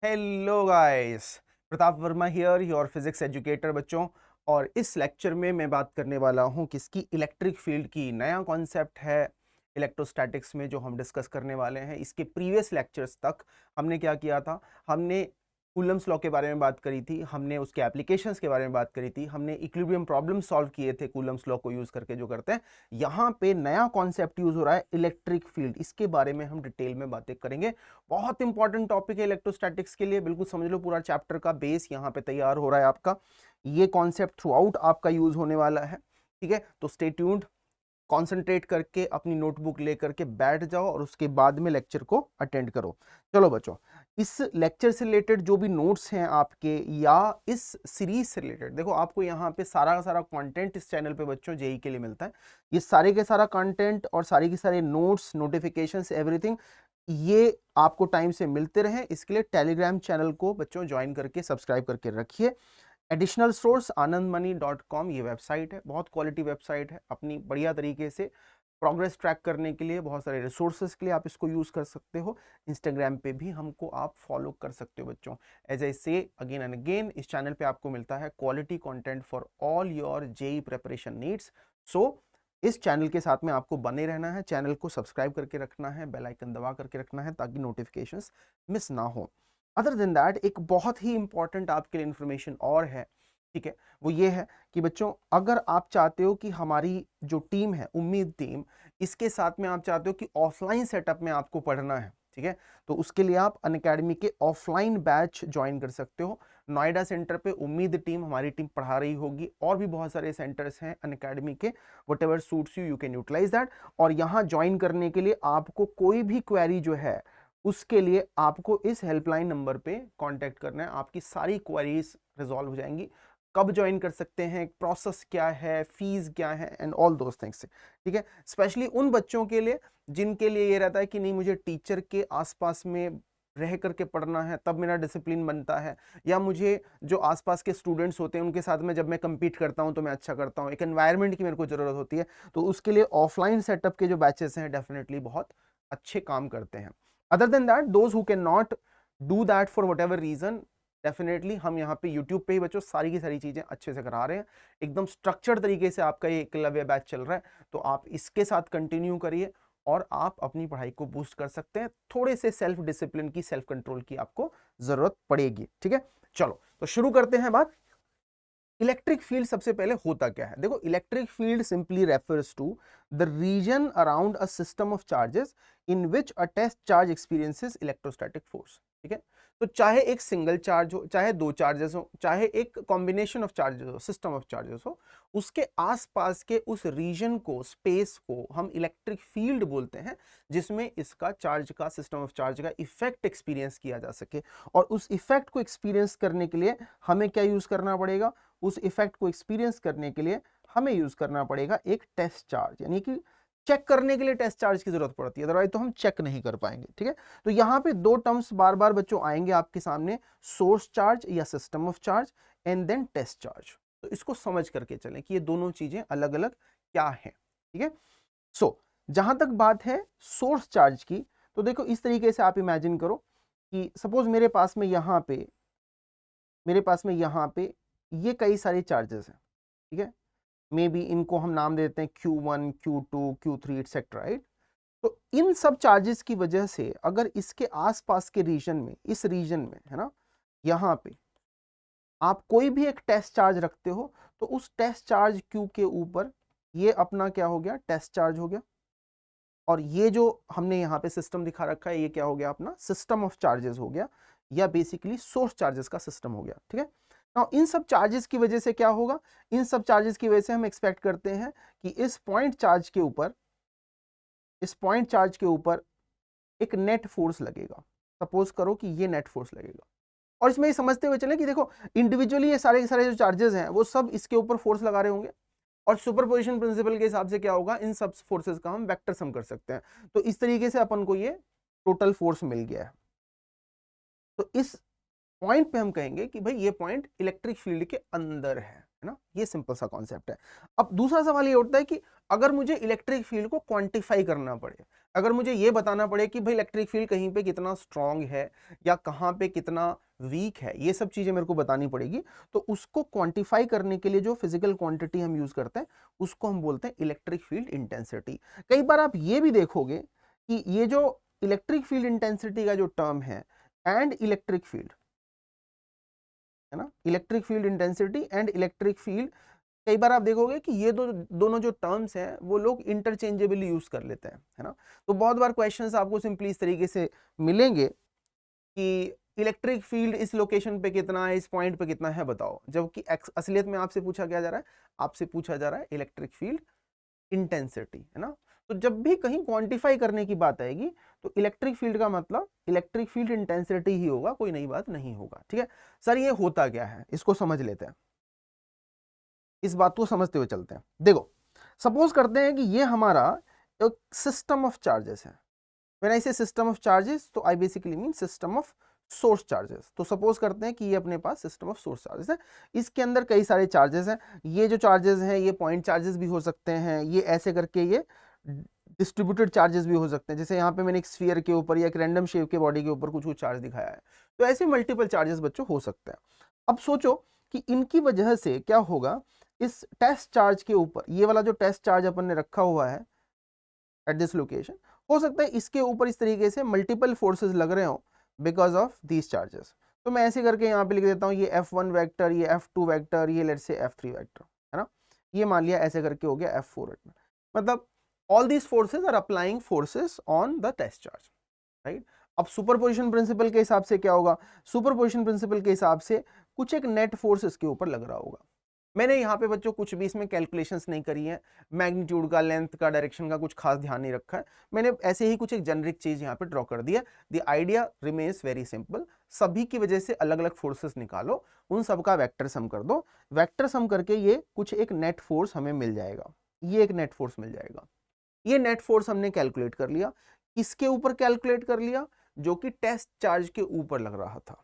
Hello guys, Pratap Verma here, your physics educator बच्चों। और इस लेक्चर में मैं बात करने वाला हूं किसकी, इलेक्ट्रिक फील्ड की। नया कॉन्सेप्ट है इलेक्ट्रोस्टैटिक्स में जो हम डिस्कस करने वाले हैं। इसके प्रीवियस लेक्चर्स तक हमने क्या किया था, हमने कूलम्स लॉ के बारे में बात करी थी, हमने उसके एप्लीकेशंस के बारे में बात करी थी, हमने इक्विलिब्रियम प्रॉब्लम सॉल्व किए थे कूलम्स लॉ को यूज करके जो करते हैं। यहाँ पे नया कॉन्सेप्ट यूज हो रहा है इलेक्ट्रिक फील्ड, इसके बारे में हम डिटेल में बातें करेंगे। बहुत इंपॉर्टेंट टॉपिक है इलेक्ट्रोस्टैटिक्स के लिए, बिल्कुल समझ लो पूरा चैप्टर का बेस यहाँ पे तैयार हो रहा है आपका। ये कॉन्सेप्ट थ्रू आउट आपका यूज होने वाला है, ठीक है। तो स्टे ट्यून्ड, कंसंट्रेट करके अपनी नोटबुक लेकर के बैठ जाओ और उसके बाद में लेक्चर को अटेंड करो। चलो बच्चों, इस लेक्चर से रिलेटेड जो भी नोट्स हैं आपके या इस सीरीज से रिलेटेड, देखो आपको यहाँ पे सारा का सारा कंटेंट इस चैनल पे बच्चों जेई के लिए मिलता है। ये सारे के सारा कंटेंट और सारे के सारे नोट्स, नोटिफिकेशंस, एवरीथिंग ये आपको टाइम से मिलते रहे, इसके लिए टेलीग्राम चैनल को बच्चों ज्वाइन करके सब्सक्राइब करके रखिए। एडिशनल सोर्स आनंदमनी.com ये वेबसाइट है, बहुत क्वालिटी वेबसाइट है। अपनी बढ़िया तरीके से प्रोग्रेस ट्रैक करने के लिए, बहुत सारे रिसोर्सेज के लिए आप इसको यूज कर सकते हो। इंस्टाग्राम पे भी हमको आप फॉलो कर सकते हो बच्चों। As I say again and again, इस चैनल पे आपको मिलता है quality content for all your JEE preparation needs. So इस चैनल के साथ में आपको बने रहना है, चैनल को सब्सक्राइब करके रखना है, बेल आइकन दबा करके रखना है ताकि नोटिफिकेशंस मिस ना हो। अदर देन दैट, एक बहुत ही इंपॉर्टेंट आपके लिए इंफॉर्मेशन और है, ठीक है। वो ये है कि बच्चों, अगर आप चाहते हो कि हमारी जो टीम है उम्मीद टीम, इसके साथ में आप चाहते हो कि ऑफलाइन सेटअप में आपको पढ़ना है, ठीक है, तो उसके लिए आप अनअकैडमी के ऑफलाइन बैच ज्वाइन कर सकते हो। नोएडा सेंटर पे उम्मीद टीम, हमारी टीम पढ़ा रही होगी, और भी बहुत सारे सेंटर्स हैं अनअकैडमी के। Whatever suits you, you can utilise that. और यहाँ ज्वाइन करने के लिए आपको कोई भी क्वेरी जो है, उसके लिए आपको इस हेल्पलाइन नंबर पे कांटेक्ट करना है, आपकी सारी क्वेरीज रिजॉल्व हो जाएंगी। कब ज्वाइन कर सकते हैं, प्रोसेस क्या है, फीस क्या है, एंड ऑल दोस थिंग्स, ठीक है। स्पेशली उन बच्चों के लिए जिनके लिए ये रहता है कि नहीं, मुझे टीचर के आसपास में रह करके पढ़ना है तब मेरा डिसिप्लिन बनता है, या मुझे जो आसपास के स्टूडेंट्स होते हैं उनके साथ में जब मैं compete करता हूं तो मैं अच्छा करता हूं, एक एनवायरनमेंट की मेरे को जरूरत होती है। तो उसके लिए ऑफलाइन सेटअप के जो बैचेस हैं डेफिनेटली बहुत अच्छे काम करते हैं। Other than that, those who can not do that for whatever reason, definitely हम यहाँ पे यूट्यूब पे ही बच्चों सारी की सारी चीजें अच्छे से करा रहे हैं। एकदम स्ट्रक्चर्ड तरीके से आपका ये एकलव्य बैच चल रहा है, तो आप इसके साथ कंटिन्यू करिए और आप अपनी पढ़ाई को बूस्ट कर सकते हैं। थोड़े से सेल्फ डिसिप्लिन की, सेल्फ कंट्रोल की आपको जरूरत पड़ेगी, ठीक है। चलो तो शुरू करते हैं बात। इलेक्ट्रिक फील्ड सबसे पहले होता क्या है, देखो, electric field simply refers to the region around a system of charges in which a test charge experiences electrostatic force, ठीक है। तो चाहे एक सिंगल चार्ज हो, चाहे दो चार्जेस हो, चाहे एक कॉम्बिनेशन ऑफ चार्जेस हो, सिस्टम ऑफ चार्जेस हो, उसके आसपास के उस रीजन को, स्पेस को हम इलेक्ट्रिक फील्ड बोलते हैं, जिसमें इसका चार्ज का, सिस्टम ऑफ चार्ज का इफेक्ट एक्सपीरियंस किया जा सके। और उस इफेक्ट को एक्सपीरियंस करने के लिए हमें क्या यूज करना पड़ेगा, उस इफेक्ट को एक्सपीरियंस करने के लिए हमें यूज करना पड़ेगा एक टेस्ट चार्ज, यानी कि चेक करने के लिए टेस्ट चार्ज की जरूरत पड़ती है, अदरवाइज तो हम चेक नहीं कर पाएंगे, ठीक है। तो यहां पे दो टर्म्स बार बार बच्चों आएंगे आपके सामने, सोर्स चार्ज या system of charge, and then test charge. तो इसको समझ करके चलें कि ये दोनों चीजें अलग अलग क्या है, ठीक है। सो जहां तक बात है सोर्स चार्ज की, तो देखो इस तरीके से आप इमेजिन करो कि सपोज मेरे पास में यहाँ पे ये कई सारे चार्जेस हैं, ठीक है। मे बी इनको हम नाम देते हैं Q1, Q2, Q3 etcetera, right. तो इन सब चार्जेस की वजह से अगर इसके आसपास के रीजन में, इस रीजन में है ना, यहाँ पे आप कोई भी एक टेस्ट चार्ज रखते हो, तो उस टेस्ट चार्ज Q के ऊपर ये अपना क्या हो गया, टेस्ट चार्ज हो गया। और ये जो हमने यहाँ पे सिस्टम दिखा रखा है, ये क्या हो गया, अपना सिस्टम ऑफ चार्जेस हो गया, या बेसिकली सोर्स चार्जेस का सिस्टम हो गया, ठीक है। नाउ इन सब चार्जेस की वजह से क्या होगा, इन सब चार्जेस की वजह से हम एक्सपेक्ट करते हैं कि इस पॉइंट चार्ज के ऊपर एक नेट फोर्स लगेगा। सपोज करो कि ये नेट फोर्स लगेगा, और इसमें ये समझते हुए चले कि देखो इंडिविजुअली ये सारे सारे जो चार्जेस हैं वो सब इसके ऊपर फोर्स लगा रहे होंगे, और सुपरपोजिशन प्रिंसिपल के हिसाब से क्या होगा, इन सब फोर्सेस का हम वेक्टर सम कर सकते हैं। तो इस तरीके से अपन को ये टोटल फोर्स मिल गया है। तो इस पॉइंट पे हम कहेंगे कि भाई ये पॉइंट इलेक्ट्रिक फील्ड के अंदर है। है ना, ये सिंपल सा कॉन्सेप्ट है। अब दूसरा सवाल ये उठता है कि अगर मुझे इलेक्ट्रिक फील्ड को क्वांटिफाई करना पड़े, अगर मुझे ये बताना पड़े कि भाई इलेक्ट्रिक फील्ड कहीं पे कितना स्ट्रांग है या कहाँ पे कितना वीक है, ये सब चीजें मेरे को बतानी पड़ेगी, तो उसको क्वांटिफाई करने के लिए जो फिजिकल क्वांटिटी हम यूज करते हैं उसको हम बोलते हैं इलेक्ट्रिक फील्ड इंटेंसिटी। कई बार आप ये भी देखोगे कि ये जो इलेक्ट्रिक फील्ड इंटेंसिटी का जो टर्म है एंड इलेक्ट्रिक फील्ड, है ना, electric field intensity and electric field, कई बार आप देखोगे कि ये दोनों जो टर्म्स हैं वो लोग इंटरचेंजेबली यूज कर लेते हैं, है ना। तो बहुत बार क्वेश्चंस आपको सिंपली इस तरीके से मिलेंगे कि इलेक्ट्रिक फील्ड इस लोकेशन पे कितना है, इस पॉइंट पे कितना है बताओ, जबकि असलियत में आपसे पूछा क्या जा रहा है, आपसे पूछा जा रहा है इलेक्ट्रिक फील्ड इंटेंसिटी, है ना। तो जब भी कहीं क्वांटिफाई करने की बात आएगी तो इलेक्ट्रिक फील्ड का मतलब इलेक्ट्रिक फील्ड इंटेंसिटी ही होगा, कोई नई बात नहीं होगा, ठीक है। सर ये होता क्या है, इसको समझ लेते हैं, इस बात को समझते हुए चलते हैं। देखो, सपोज करते हैं कि ये हमारा एक सिस्टम ऑफ चार्जेस है। व्हेन आई से सिस्टम ऑफ चार्जेस, तो I basically mean system of source charges. तो सपोज करते हैं कि ये अपने पास सिस्टम ऑफ सोर्स चार्जेस है, इसके अंदर कई सारे चार्जेस हैं। ये जो चार्जेस हैं ये पॉइंट चार्जेस भी हो सकते हैं, ये ऐसे करके ये डिस्ट्रीब्यूटेड चार्जेस भी हो सकते हैं। जैसे यहाँ पे मैंने एक स्फीयर के ऊपर या एक रैंडम शेप के बॉडी के ऊपर कुछ चार्ज दिखाया है, तो ऐसे मल्टीपल चार्जेस बच्चों हो सकते हैं। अब सोचो कि इनकी वजह से क्या होगा, इस टेस्ट चार्ज के ऊपर, ये वाला जो टेस्ट चार्ज अपन ने रखा हुआ है एट दिस लोकेशन, हो सकता है इसके ऊपर इस तरीके से मल्टीपल फोर्सेस लग रहे हो बिकॉज ऑफ दीज चार्जेस। तो मैं ऐसे करके यहाँ पे लिख देता हूँ, ये F1 वेक्टर, ये F2 वेक्टर, ये लेट्स से F3 वेक्टर, है ना। ये मान लिया ऐसे करके हो गया F4 वेक्टर। मतलब all these forces are applying forces on the test charge, right. अब सुपरपोजिशन प्रिंसिपल के हिसाब से क्या होगा, सुपरपोजिशन प्रिंसिपल के हिसाब से कुछ एक नेट फोर्स इसके ऊपर लग रहा होगा। मैंने यहाँ पे बच्चों कुछ भी इसमें कैलकुलेशंस नहीं करी है, मैग्नीट्यूड का, लेंथ का, डायरेक्शन का कुछ खास ध्यान नहीं रखा है, मैंने ऐसे ही कुछ एक जेनरिक चीज यहाँ पे ड्रॉ कर दिया। The idea remains very simple, सभी की वजह से अलग अलग फोर्सेस निकालो, उन सब का वेक्टर सम कर दो, वेक्टर सम करके ये कुछ एक नेट फोर्स हमें मिल जाएगा, ये एक नेट फोर्स मिल जाएगा। ये नेट फोर्स हमने कैलकुलेट कर लिया, किसके ऊपर कैलकुलेट कर लिया, जो कि टेस्ट चार्ज के ऊपर लग रहा था।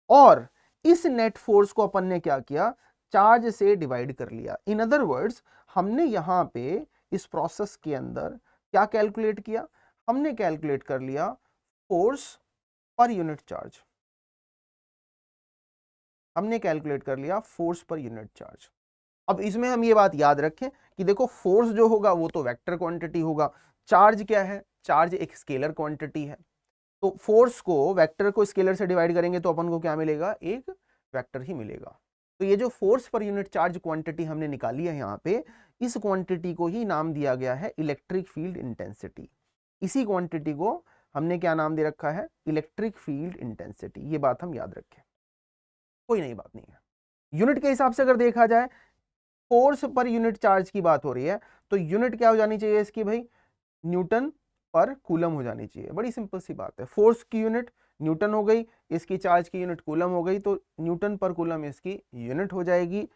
और इस नेट फोर्स को अपन ने क्या किया, चार्ज से डिवाइड कर लिया। इन अदर वर्ड्स, हमने यहां पे इस प्रोसेस के अंदर क्या कैलकुलेट किया, हमने कैलकुलेट कर लिया फोर्स पर यूनिट चार्ज, हमने कैलकुलेट कर लिया फोर्स पर यूनिट चार्ज। अब इसमें हम ये बात याद रखें कि देखो फोर्स जो होगा वो तो वेक्टर क्वांटिटी होगा, चार्ज क्या है, चार्ज एक स्केलर क्वांटिटी है। तो फोर्स को, वेक्टर को स्केलर से डिवाइड करेंगे तो अपन को क्या मिलेगा, एक वेक्टर ही मिलेगा। तो ये जो force per unit charge quantity हमने निकाली है यहाँ पे, इस क्वांटिटी को ही नाम दिया गया है इलेक्ट्रिक फील्ड इंटेंसिटी। इसी क्वांटिटी को हमने क्या नाम दे रखा है, इलेक्ट्रिक फील्ड इंटेंसिटी। ये बात हम याद रखें, कोई नई बात नहीं है। यूनिट के हिसाब से अगर देखा जाए, फोर्स पर यूनिट चार्ज की बात हो रही है, तो यूनिट क्या हो जानी चाहिए इसकी भाई, न्यूटन पर कूलम हो जानी चाहिए। बड़ी सिंपल सी बात है, फोर्स की यूनिट न्यूटन हो गई, इसकी चार्ज की यूनिट कूलम हो गई, तो न्यूटन पर कूलम इसकी यूनिट हो जाएगी।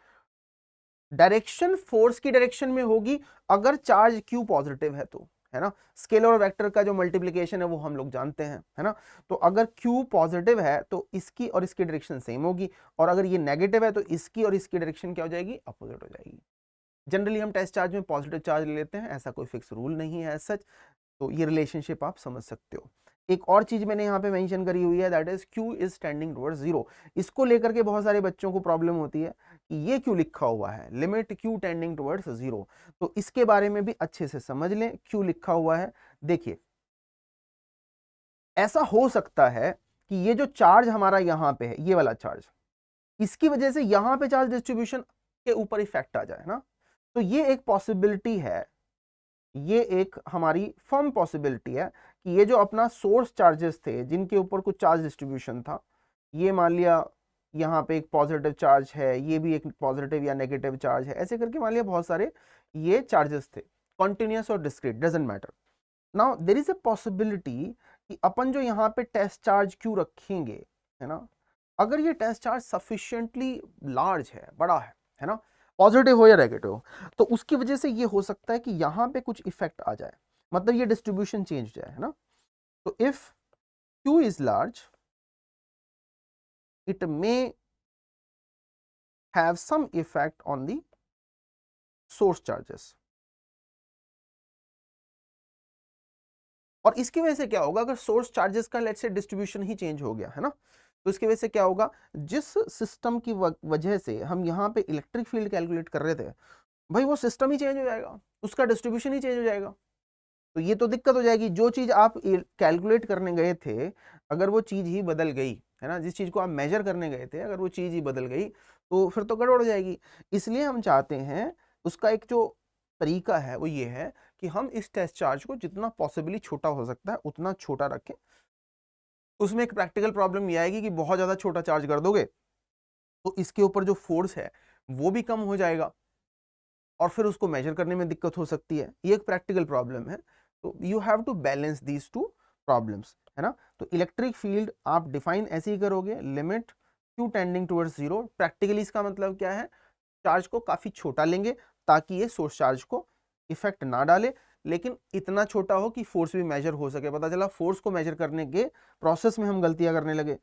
डायरेक्शन फोर्स की डायरेक्शन में होगी अगर चार्ज क्यू पॉजिटिव है तो, है ना। स्केलर और वेक्टर का जो मल्टीप्लिकेशन है वो हम लोग जानते हैं, है ना। तो अगर क्यू पॉजिटिव है तो इसकी और इसकी डायरेक्शन सेम होगी, और अगर ये नेगेटिव है तो इसकी और इसकी डायरेक्शन क्या हो जाएगी, अपोजिट हो जाएगी। जनरली हम टेस्ट चार्ज में पॉजिटिव चार्ज ले लेते हैं, ऐसा कोई फिक्स रूल नहीं है सच। तो ये रिलेशनशिप आप समझ सकते हो। एक और चीज मैंने यहाँ पे मेंशन करी हुई है, that is Q is tending towards zero. इसको लेकर के बहुत सारे बच्चों को प्रॉब्लम होती है कि ये क्यों लिखा हुआ है, limit Q tending towards zero. तो इसके बारे में भी अच्छे से समझ लें, क्यों लिखा हुआ है। देखिए, ऐसा हो सकता है कि ये जो चार्ज हमारा यहाँ पे है, ये वाला चार्ज, इसकी वजह से यहाँ पे चार्ज डिस्ट्रीब्यूशन के ऊपर इफेक्ट आ जाए ना। तो ये एक पॉसिबिलिटी है, ये एक हमारी फर्म पॉसिबिलिटी है कि ये जो अपना सोर्स चार्जेस थे जिनके ऊपर कुछ चार्ज डिस्ट्रीब्यूशन था, ये मान लिया यहाँ पे एक पॉजिटिव चार्ज है, ये भी एक पॉजिटिव या नेगेटिव चार्ज है, ऐसे करके मान लिया बहुत सारे ये चार्जेस थे, कॉन्टिन्यूस और discrete doesn't matter. Now there is a possibility कि अपन जो यहाँ पे टेस्ट चार्ज क्यों रखेंगे, है ना, अगर ये टेस्ट चार्ज सफिशिएंटली लार्ज है, बड़ा है ना, पॉजिटिव हो या नेगेटिव हो, तो उसकी वजह से ये हो सकता है कि यहाँ पे कुछ इफेक्ट आ जाए, मतलब ये डिस्ट्रीब्यूशन चेंज हो जाए, है ना। तो if Q is large, it may have some effect on the source charges। और इसकी वजह से क्या होगा, अगर सोर्स चार्जेस का let's say distribution he change हो गया है ना, तो इसकी वजह से क्या होगा, जिस सिस्टम की वजह से हम यहाँ पे इलेक्ट्रिक फील्ड कैलकुलेट कर रहे थे, भाई वो सिस्टम ही चेंज हो जाएगा, उसका डिस्ट्रीब्यूशन ही चेंज हो जाएगा। तो ये तो दिक्कत हो जाएगी, जो चीज आप कैलकुलेट करने गए थे अगर वो चीज ही बदल गई है ना, जिस चीज को आप मेजर करने गए थे अगर वो चीज ही बदल गई तो फिर तो गड़बड़ हो जाएगी। इसलिए हम चाहते हैं, उसका एक जो तरीका है वो ये है कि हम इस टेस्ट चार्ज को जितना पॉसिबली छोटा हो सकता है उतना छोटा रखें। उसमें एक प्रैक्टिकल प्रॉब्लम ये आएगी कि बहुत ज्यादा छोटा चार्ज कर दोगे तो इसके ऊपर जो फोर्स है वो भी कम हो जाएगा और फिर उसको मेजर करने में दिक्कत हो सकती है, ये एक प्रैक्टिकल प्रॉब्लम है। तो you have to balance these two problems, है ना। तो इलेक्ट्रिक फील्ड आप डिफाइन ऐसे ही करोगे, limit Q tending towards zero. Practically इसका मतलब क्या है, चार्ज को काफी छोटा लेंगे ताकि ये सोर्स चार्ज को इफेक्ट ना डाले, लेकिन इतना छोटा हो कि फोर्स भी मेजर हो सके। पता चला फोर्स को मेजर करने के प्रोसेस में हम गलतियां करने लगे,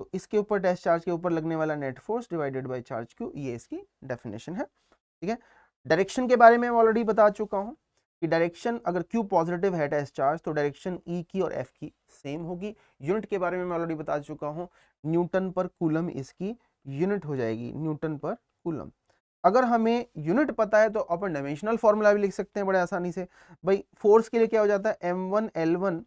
तो इसके ऊपर डैश चार्ज के ऊपर लगने वाला net force divided by charge Q, ये इसकी डेफिनेशन है। ठीक है, डायरेक्शन के बारे में ऑलरेडी बता चुका हूं कि डायरेक्शन अगर Q पॉजिटिव है टेस्ट चार्ज तो डायरेक्शन E की और F की सेम होगी। यूनिट के बारे में मैं ऑलरेडी बता चुका हूं, न्यूटन पर कूलम इसकी यूनिट हो जाएगी, न्यूटन पर कूलम। अगर हमें यूनिट पता है तो अपन डायमेंशनल फॉर्मूला भी लिख सकते हैं बड़े आसानी से। भाई फोर्स के लिए क्या हो जाता है, m1L1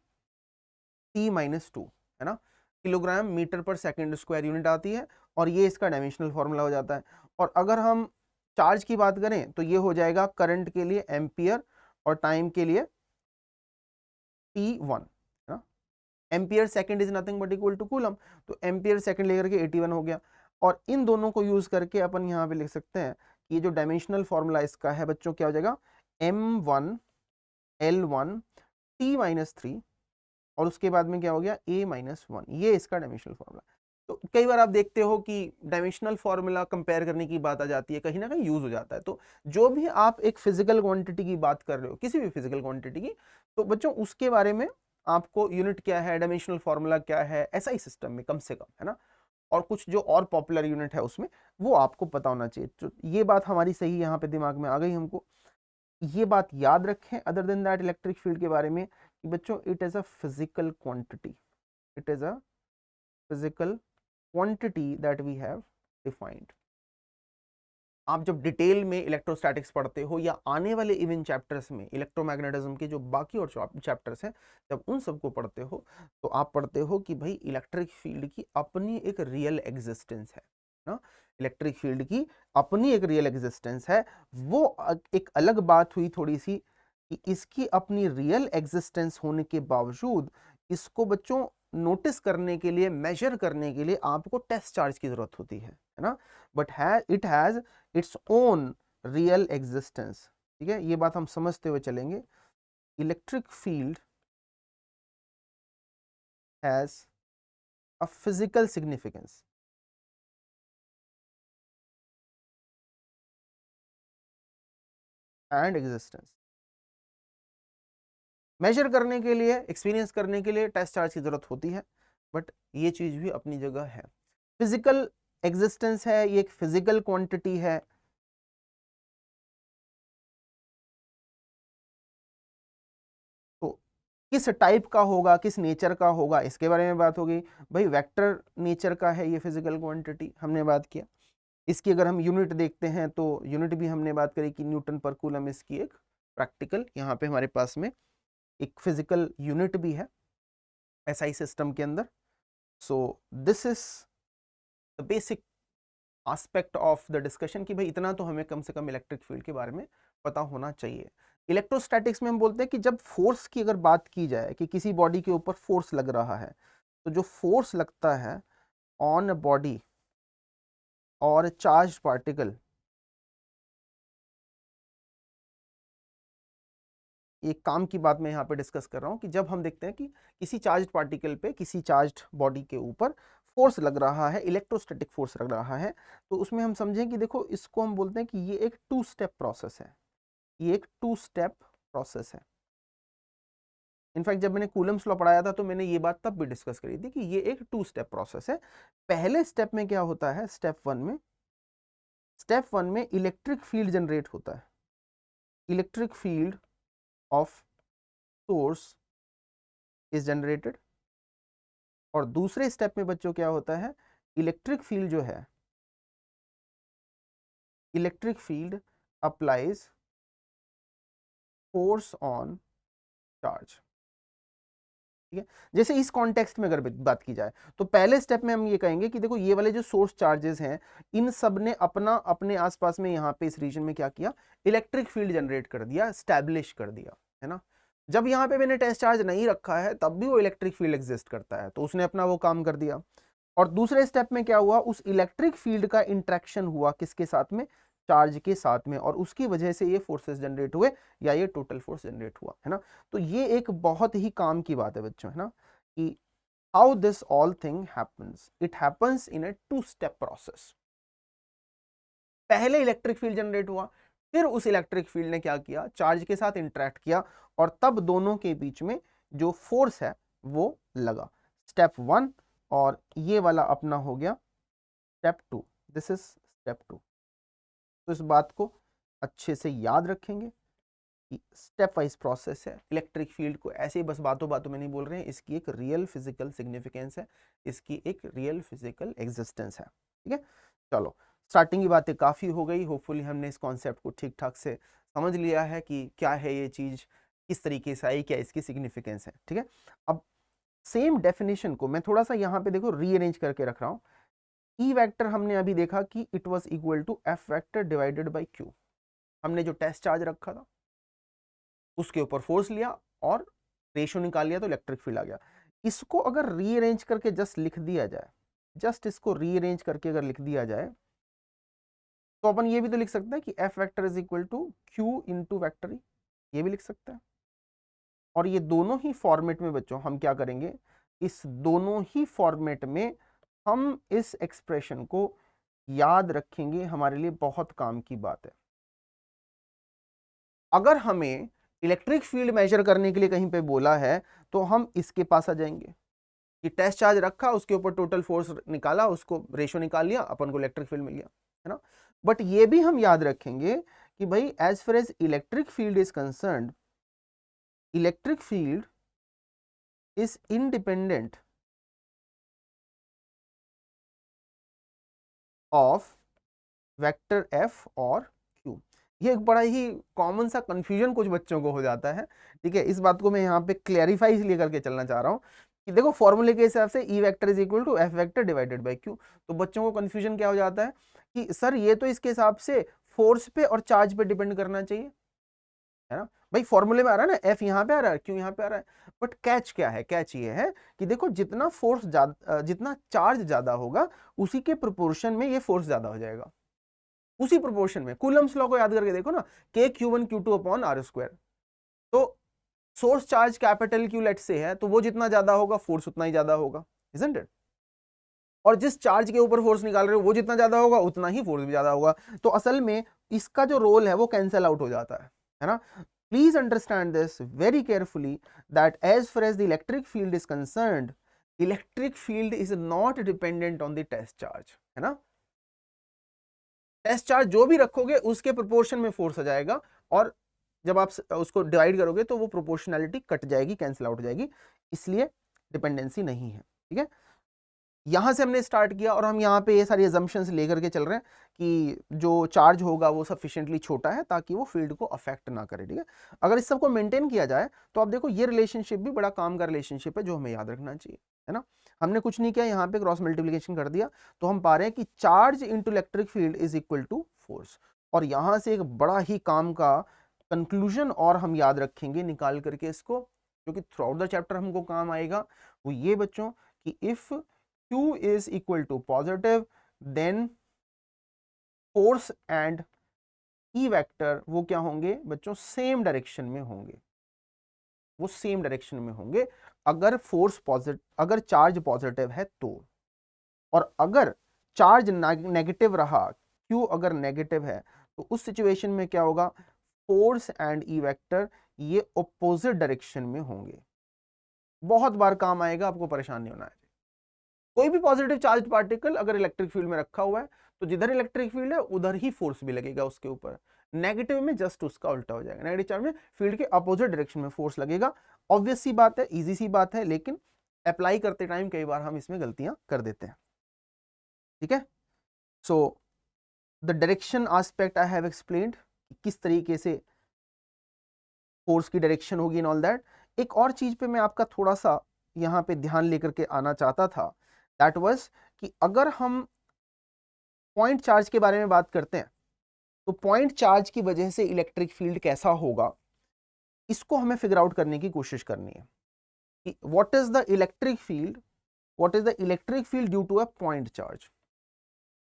T-2, है ना, किलोग्राम मीटर पर सेकंड स्क्वायर यूनिट आती है और ये इसका डायमेंशनल फॉर्मूला हो जाता है। और अगर हम चार्ज की बात करें तो ये हो जाएगा करंट के लिए एम्पियर और टाइम के लिए T1, है ना। Ampere second is nothing but equal to coulomb, तो एम्पियर सेकंड लेकर के 81 हो गया। और इन दोनों को यूज करके अपन यहाँ पे लिख सकते हैं कि ये जो डायमेंशनल फॉर्मूला इसका है बच्चों क्या हो जाएगा, m1L1 T-3 और उसके बाद में क्या हो गया A-1, ये इसका डायमेंशनल फॉर्मूला। तो कई बार आप देखते हो कि डायमेंशनल फॉर्मूला कंपेयर करने की बात आ जाती है, कहीं ना कहीं यूज हो जाता है। तो जो भी आप एक फिजिकल क्वांटिटी की बात कर रहे हो, किसी भी फिजिकल क्वांटिटी की, तो बच्चों उसके बारे में आपको यूनिट क्या है, डायमेंशनल फॉर्मूला क्या है, एसआई सिस्टम में कम से कम, है ना। और कुछ जो और पॉपुलर यूनिट है उसमें वो आपको पता होना चाहिए। तो ये बात हमारी सही यहाँ पे दिमाग में आ गई हमको, ये बात याद रखें। Other than that electric field के बारे में कि बच्चों it is a physical quantity, it is a physical quantity that we have defined. आप जब डिटेल में इलेक्ट्रोस्टैटिक्स पढ़ते हो या आने वाले इवन चैप्टर्स में इलेक्ट्रोमैग्नेटिज्म के जो बाकी और चैप्टर्स हैं, जब उन सबको पढ़ते हो तो आप पढ़ते हो कि भाई इलेक्ट्रिक फील्ड की अपनी एक रियल एग्जिस्टेंस है ना, इलेक्ट्रिक फील्ड की अपनी एक रियल एग्जिस्टेंस है। वो एक अलग बात हुई थोड़ी सी कि इसकी अपनी रियल एग्जिस्टेंस होने के बावजूद इसको बच्चों नोटिस करने के लिए, मेजर करने के लिए आपको टेस्ट चार्ज की जरूरत होती है ना। But it has its own real existence. ठीक है, ये बात हम समझते हुए चलेंगे। Electric field has a physical significance and existence. Measure करने के लिए, एक्सपीरियंस करने के लिए टेस्ट चार्ज की जरूरत होती है, बट ये चीज भी अपनी जगह है। फिजिकल एग्जिस्टेंस है, ये एक फिजिकल क्वांटिटी है। तो किस टाइप का होगा, किस नेचर का होगा, इसके बारे में बात होगी। भाई वेक्टर नेचर का है ये फिजिकल क्वांटिटी, हमने बात किया। इसकी अगर हम यूनिट देखते हैं तो यूनिट भी हमने बात करी कि न्यूटन पर कूलम इसकी एक प्रैक्टिकल, यहाँ पे हमारे पास में एक फिजिकल यूनिट भी है एसआई सिस्टम के अंदर। So this is the basic aspect of the discussion कि भाई इतना तो हमें कम से कम इलेक्ट्रिक फील्ड के बारे में पता होना चाहिए। इलेक्ट्रोस्टैटिक्स में हम बोलते हैं कि जब फोर्स की अगर बात की जाए कि किसी बॉडी के ऊपर फोर्स लग रहा है, तो जो फोर्स लगता है ऑन बॉडी और चार्ज पार्टिकल, एक काम की बात मैं यहाँ पे डिस्कस कर रहा हूँ कि जब हम देखते हैं कि किसी चार्ज पार्टिकल पे, किसी चार्ज बॉडी के ऊपर फोर्स लग रहा है, इलेक्ट्रोस्टैटिक फोर्स लग रहा है, तो उसमें हम समझें कि देखो इसको हम बोलते हैं कि ये एक टू स्टेप प्रोसेस है, ये एक टू स्टेप प्रोसेस है। इनफैक्ट जब मैंने कूलम्स लॉ पढ़ाया था तो मैंने ये बात तब भी डिस्कस करी थी कि ये एक टू स्टेप प्रोसेस है। पहले स्टेप में क्या होता है, स्टेप वन में स्टेप 1 में इलेक्ट्रिक फील्ड जनरेट होता है, electric field of source is generated. और दूसरे स्टेप में बच्चों क्या होता है, इलेक्ट्रिक फील्ड जो है, electric field applies force on charge. ठीक है, जैसे इस कॉन्टेक्स्ट में अगर बात की जाए तो पहले स्टेप में हम ये कहेंगे कि देखो ये वाले जो सोर्स चार्जेस हैं, इन सब ने अपना अपने आसपास में यहाँ पे इस रीजन में क्या किया, इलेक्ट्रिक फील्ड जनरेट कर दिया, स्टैब्लिश कर दिया, है ना। जब यहाँ पे मैंने टेस्ट चार्ज नहीं रखा है तब भी वो इलेक्ट्रिक फील्ड एग्जिस्ट करता है, तो उसने अपना वो काम कर दिया। और दूसरे स्टेप में क्या हुआ, उस इलेक्ट्रिक फील्ड का इंट्रैक्शन हुआ किसके साथ में, चार्ज के साथ में, और उसकी वजह से ये फोर्सेस जनरेट हुए या ये टोटल फोर्स जनरेट हुआ, है ना। तो ये एक बहुत ही काम की बात है बच्चों, है ना, कि how this all thing happens, it happens in A 2 step process. पहले इलेक्ट्रिक फील्ड जनरेट हुआ, फिर उस इलेक्ट्रिक फील्ड ने क्या किया, चार्ज के साथ इंटरेक्ट किया, और तब दोनों के बीच में जो फोर्स है वो लगा। स्टेप 1 और ये वाला अपना हो गया स्टेप 2, दिस इज स्टेप 2। तो इस बात को अच्छे से याद रखेंगे कि स्टेप वाइज प्रोसेस है। इलेक्ट्रिक फील्ड को ऐसे ही बस बातों बातों में नहीं बोल रहे हैं, इसकी एक रियल फिजिकल सिग्निफिकेंस है, इसकी एक रियल फिजिकल एग्जिस्टेंस है। ठीक है, चलो स्टार्टिंग की बातें काफ़ी हो गई, होपफुली हमने इस कॉन्सेप्ट को ठीक ठाक से समझ लिया है कि क्या है ये चीज़, किस तरीके से आई, क्या इसकी सिग्निफिकेंस है। ठीक है, अब सेम डेफिनेशन को मैं थोड़ा सा यहाँ पे देखो रीअरेंज करके रख रहा हूँ। ई वेक्टर हमने अभी देखा कि it was equal to F vector divided by Q. हमने जो टेस्ट चार्ज रखा था उसके ऊपर फोर्स लिया और रेशियो निकाल लिया तो इलेक्ट्रिक फील्ड आ गया। इसको अगर रीअरेंज करके जस्ट लिख दिया जाए, जस्ट इसको रीअरेंज करके अगर लिख दिया जाए तो अपन ये भी तो लिख सकते हैं कि F vector is equal to Q into vector, ये भी लिख सकते हैं। और ये दोनों ही फॉर्मेट में बच्चों हम क्या करेंगे, इस दोनों ही फॉर्मेट में हम इस एक्सप्रेशन को याद रखेंगे, हमारे लिए बहुत काम की बात है। अगर हमें इलेक्ट्रिक फील्ड मेजर करने के लिए कहीं पे बोला है तो हम इसके पास आ जाएंगे कि टेस्ट चार्ज रखा, उसके ऊपर टोटल फोर्स निकाला, उसको रेशियो निकाल लिया, अपन को इलेक्ट्रिक फील्ड मिल गया, है ना। बट ये भी हम याद रखेंगे कि भाई as far as electric field is concerned, electric field is independent of vector F और क्यू। ये एक बड़ा ही कॉमन सा कंफ्यूजन कुछ बच्चों को हो जाता है। ठीक है, इस बात को मैं यहाँ पे क्लैरिफाई इसलिए करके चलना चाह रहा हूँ कि देखो फॉर्मूले के हिसाब से E vector is equal to F vector divided by Q. तो बच्चों को कंफ्यूजन क्या हो जाता है कि सर ये तो इसके हिसाब से फोर्स पे और चार्ज पे डिपेंड करना चाहिए, है ना। भाई फॉर्मूले में आ रहा है ना, एफ यहाँ पे आ रहा है, क्यू यहाँ पे आ रहा है, बट कैच क्या है, कैच ये है कि देखो जितना फोर्स ज्यादा, जितना चार्ज ज्यादा होगा उसी के प्रोपोर्शन में ये फोर्स ज्यादा हो जाएगा, उसी प्रोपोर्शन में। कूलम्स लॉ को याद करके देखो ना, K Q1 Q2 upon R square. तो सोर्स चार्ज कैपिटल क्यू लेट से है, तो वो जितना ज्यादा होगा फोर्स उतना ही ज्यादा होगा, इजंट इट। और जिस चार्ज के ऊपर फोर्स निकाल रहे हो वो जितना ज्यादा होगा उतना ही फोर्स भी ज्यादा होगा। तो असल में इसका जो रोल है वो कैंसल आउट हो जाता है ना। Please understand this very carefully that as far as the electric field is concerned, electric field is not dependent on the test charge, है ना। टेस्ट चार्ज जो भी रखोगे उसके प्रोपोर्शन में फोर्स आ जाएगा, और जब आप उसको डिवाइड करोगे तो वो प्रोपोर्शनैलिटी कट जाएगी, कैंसिल आउट हो जाएगी, इसलिए डिपेंडेंसी नहीं है। ठीक है, यहां से हमने स्टार्ट किया और हम यहाँ पे ये सारी अजम्पशंस लेकर के चल रहे हैं कि जो चार्ज होगा वो सफिशिएंटली छोटा है ताकि वो फील्ड को अफेक्ट ना करे। ठीक है, अगर इस सबको मेंटेन किया जाए तो आप देखो ये रिलेशनशिप भी बड़ा काम का रिलेशनशिप है जो हमें याद रखना चाहिए, है ना। हमने कुछ नहीं किया, यहाँ पे क्रॉस मल्टीप्लिकेशन कर दिया तो हम पा रहे हैं कि charge into electric field is equal to force. और यहां से एक बड़ा ही काम का कंक्लूजन और हम याद रखेंगे निकाल करके इसको, जो कि थ्रू आउट द चैप्टर हमको काम आएगा, वो ये बच्चों कि if Q is equal to positive, then force and E vector वो क्या होंगे बच्चों, सेम डायरेक्शन में होंगे, वो सेम डायरेक्शन में होंगे अगर फोर्स पॉजिटिव, अगर चार्ज पॉजिटिव है तो। और अगर चार्ज नेगेटिव रहा, Q अगर नेगेटिव है तो उस सिचुएशन में क्या होगा, फोर्स एंड E वेक्टर ये ऑपोजिट डायरेक्शन में होंगे। बहुत बार काम आएगा, आपको परेशान नहीं होना है। कोई भी पॉजिटिव चार्ज पार्टिकल अगर इलेक्ट्रिक फील्ड में रखा हुआ है तो जिधर इलेक्ट्रिक फील्ड है उधर ही फोर्स भी लगेगा उसके ऊपर। नेगेटिव में जस्ट उसका उल्टा हो जाएगा, नेगेटिव चार्ज में फील्ड के अपोजिट डायरेक्शन में फोर्स लगेगा। ऑब्वियस सी बात है, इजी सी बात है, लेकिन अप्लाई करते टाइम कई बार हम इसमें गलतियां कर देते हैं। ठीक है, so the direction aspect I have explained, किस तरीके से फोर्स की डायरेक्शन होगी एंड ऑल दैट। एक और चीज पे मैं आपका थोड़ा सा यहाँ पे ध्यान लेकर के आना चाहता था, दैट वाज कि अगर हम पॉइंट चार्ज के बारे में बात करते हैं तो पॉइंट चार्ज की वजह से इलेक्ट्रिक फील्ड कैसा होगा, इसको हमें फिगर आउट करने की कोशिश करनी है कि what is the electric field, what is the electric field due to a point charge.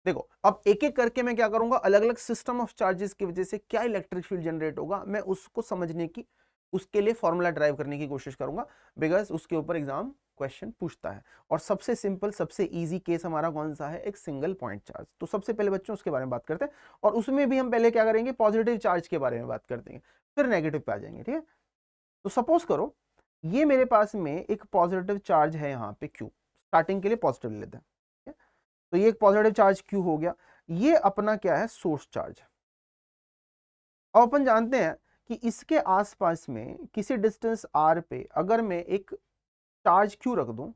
देखो अब एक एक करके मैं क्या करूंगा, अलग अलग सिस्टम ऑफ चार्जेस की वजह से क्या इलेक्ट्रिक फील्ड जनरेट होगा, मैं उसको समझने की, उसके लिए फॉर्मूला ड्राइव करने की कोशिश करूंगा, बिकॉज उसके ऊपर एग्जाम क्वेश्चन पूछता है। और सबसे सिंपल सबसे इजी केस हमारा कौन सा है, एक सिंगल पॉइंट चार्ज। तो सबसे पहले बच्चों उसके बारे में बात करते हैं, और उसमें भी हम पहले क्या करेंगे, पॉजिटिव चार्ज के बारे में बात करते हैं, फिर नेगेटिव पे आ जाएंगे। ठीक है, तो सपोज करो ये मेरे पास में एक पॉजिटिव चार्ज है यहाँ पे Q, स्टार्टिंग के लिए पॉजिटिव ले लेते हैं। तो ये एक पॉजिटिव चार्ज Q हो गया, ये अपना क्या है, सोर्स चार्ज। अब अपन जानते हैं कि इसके आसपास में किसी डिस्टेंस r पे अगर मैं एक चार्ज Q रख दूं,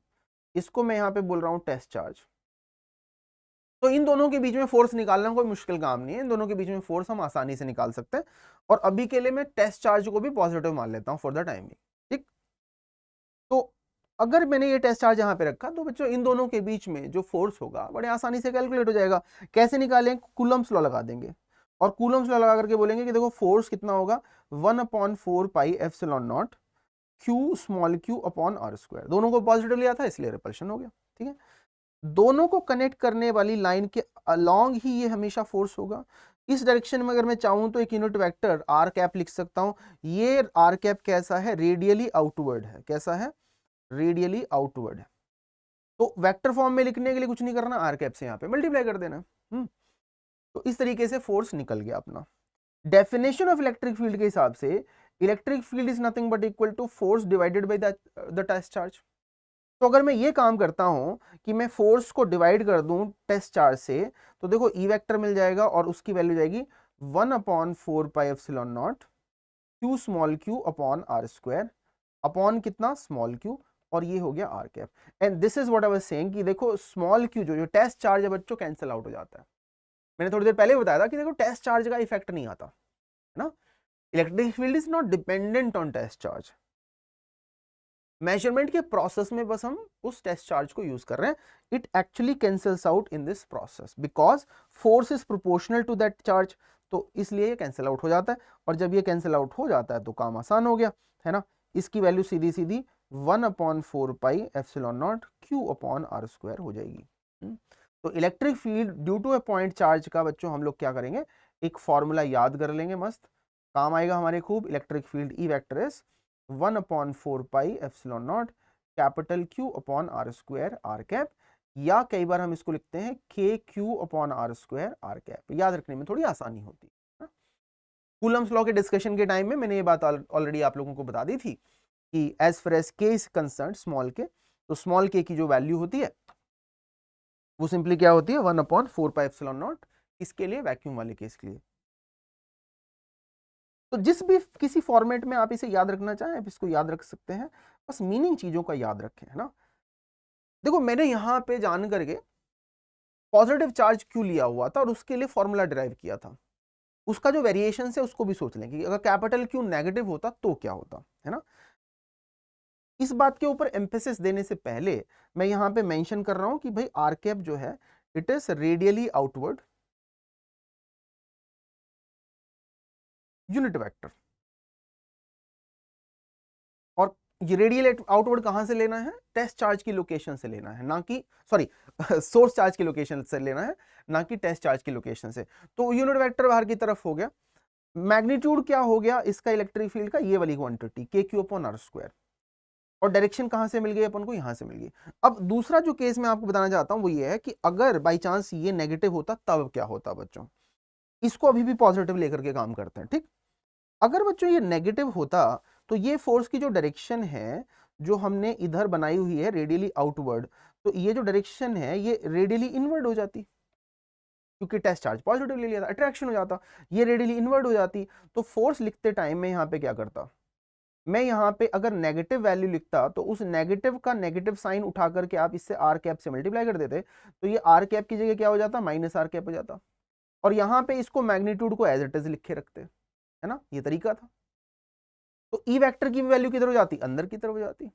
इसको मैं यहां पे बोल रहा हूं टेस्ट चार्ज, तो इन दोनों के बीच में फोर्स निकालना कोई मुश्किल काम नहीं है, इन दोनों के बीच में फोर्स हम आसानी से निकाल सकते हैं। और अभी के लिए मैं टेस्ट चार्ज को भी पॉजिटिव मान लेता हूं फॉर द टाइमिंग। ठीक, तो अगर मैंने ये टेस्ट चार्ज यहां पे रखा तो बच्चों इन दोनों के बीच में जो फोर्स होगा बड़े आसानी से कैलकुलेट हो जाएगा। कैसे निकालें, कूलम्स लॉ लगा देंगे, और कूलम्स लॉ लगा करके बोलेंगे कि देखो फोर्स कितना होगा, 1/4 pi epsilon naught Q small q upon r square. दोनों को पॉजिटिव लिया था इसलिए रिपल्शन हो गया। ठीक है, दोनों को कनेक्ट करने वाली लाइन के अलोंग ही ये हमेशा फोर्स होगा। इस डायरेक्शन में अगर मैं चाहूं तो एक यूनिट वेक्टर r कैप लिख सकता हूं। ये r कैप कैसा है, रेडियली आउटवर्ड है। कैसा है, रेडियली आउटवर्ड है। तो वेक्टर फॉर्म में लिखने के लिए कुछ नहीं करना, r कैप से यहाँ पे मल्टीप्लाई कर देना। तो इस तरीके से फोर्स निकल गया अपना। डेफिनेशन ऑफ इलेक्ट्रिक फील्ड के हिसाब से electric field is nothing but equal to force divided by the test charge. तो अगर मैं ये काम करता हूं कि मैं फोर्स को डिवाइड कर दूं टेस्ट चार्ज से, तो देखो ई वेक्टर मिल जाएगा और उसकी वैल्यू जाएगी 1/4 pi epsilon naught Q small q upon r square, upon कितना, स्मॉल q, और ये हो गया r cap. And this is what I was saying कि देखो स्मॉल q जो टेस्ट चार्ज है बच्चों कैंसिल आउट हो जाता है। मैंने थोड़ी देर पहले बताया था कि देखो टेस्ट चार्ज का इफेक्ट नहीं आता है ना, electric field is not dependent on test charge. Measurement के प्रोसेस में बस हम उस टेस्ट चार्ज को यूज कर रहे हैं। It actually cancels out in this process because force is proportional to that charge, तो इसलिए ये कैंसिल आउट हो जाता है। और जब ये कैंसिल आउट हो जाता है तो काम आसान हो गया, है ना। इसकी वैल्यू सीधी सीधी 1/4 pi epsilon naught Q upon r square हो जाएगी। तो electric field due to a point charge का बच्चों हम लोग क्या करेंगे, एक फॉर्मूला याद कर लेंगे, मस्त काम आएगा हमारे खूब। Electric field E vector is 1/4 pi epsilon not capital Q upon r square r cap, या कई बार हम इसको लिखते हैं KQ upon r square r cap. याद रखने में थोड़ी आसानी होती है। कूलम्स लॉ के डिस्कशन के टाइम में मैंने ये बात ऑलरेडी आप लोगों को बता दी थी कि as far as K is concern, small k, तो स्मॉल k की जो वैल्यू होती है वो सिंपली क्या होती है, 1/4 पाई एप्सिलॉन नॉट, इसके लिए वैक्यूम वाले केस के लिए। तो जिस भी किसी फॉर्मेट में आप इसे याद रखना चाहें आप इसको याद रख सकते हैं, बस मीनिंग चीजों का याद रखें, है ना। देखो मैंने यहां पे जान करके पॉजिटिव चार्ज क्यों लिया हुआ था और उसके लिए फॉर्मूला डिराइव किया था, उसका जो वेरिएशन है उसको भी सोच लें कि अगर कैपिटल क्यू नेगेटिव होता तो क्या होता, है ना। इस बात के ऊपर एम्फेसिस देने से पहले मैं यहां पे मेंशन कर रहा हूं कि भाई आर कैप जो है it is radially outward unit vector, और ये रेडियल आउटवर्ड कहां से लेना है, टेस्ट चार्ज की लोकेशन से लेना है, ना कि सॉरी सोर्स चार्ज की लोकेशन से लेना है, ना कि टेस्ट चार्ज की लोकेशन से। तो यूनिट वेक्टर बाहर की तरफ हो गया, मैग्नीट्यूड क्या हो गया इसका इलेक्ट्रिक फील्ड का, ये वाली quantity KQ upon r square, और डायरेक्शन कहां से मिल गई अपन को, यहां से मिल गई। अब दूसरा जो केस मैं आपको बताना चाहता हूं वो ये है कि अगर बाई चांस ये नेगेटिव होता तब क्या होता बच्चों, इसको अभी भी पॉजिटिव लेकर के काम करते हैं। ठीक, अगर बच्चों ये नेगेटिव होता तो ये फोर्स की जो डायरेक्शन है जो हमने इधर बनाई हुई है रेडियली आउटवर्ड, तो ये जो डायरेक्शन है ये रेडियली इनवर्ड हो जाती, क्योंकि टेस्ट चार्ज पॉजिटिव ले लिया था, अट्रैक्शन हो जाता, ये रेडियली इनवर्ट हो जाती। तो फोर्स लिखते टाइम में यहाँ पे क्या करता, मैं यहाँ पे अगर नेगेटिव वैल्यू लिखता तो उस नेगेटिव का नेगेटिव साइन उठा करके आप इससे आर कैप से मल्टीप्लाई कर देते, तो ये आर कैप की जगह क्या हो जाता, माइनस आर कैप हो जाता, और यहाँ पे इसको मैग्नीट्यूड को एज इट इज लिखे रखते, है ना, ये तरीका था। तो ई वेक्टर की वैल्यू किधर हो जाती, अंदर की तरफ हो जाती।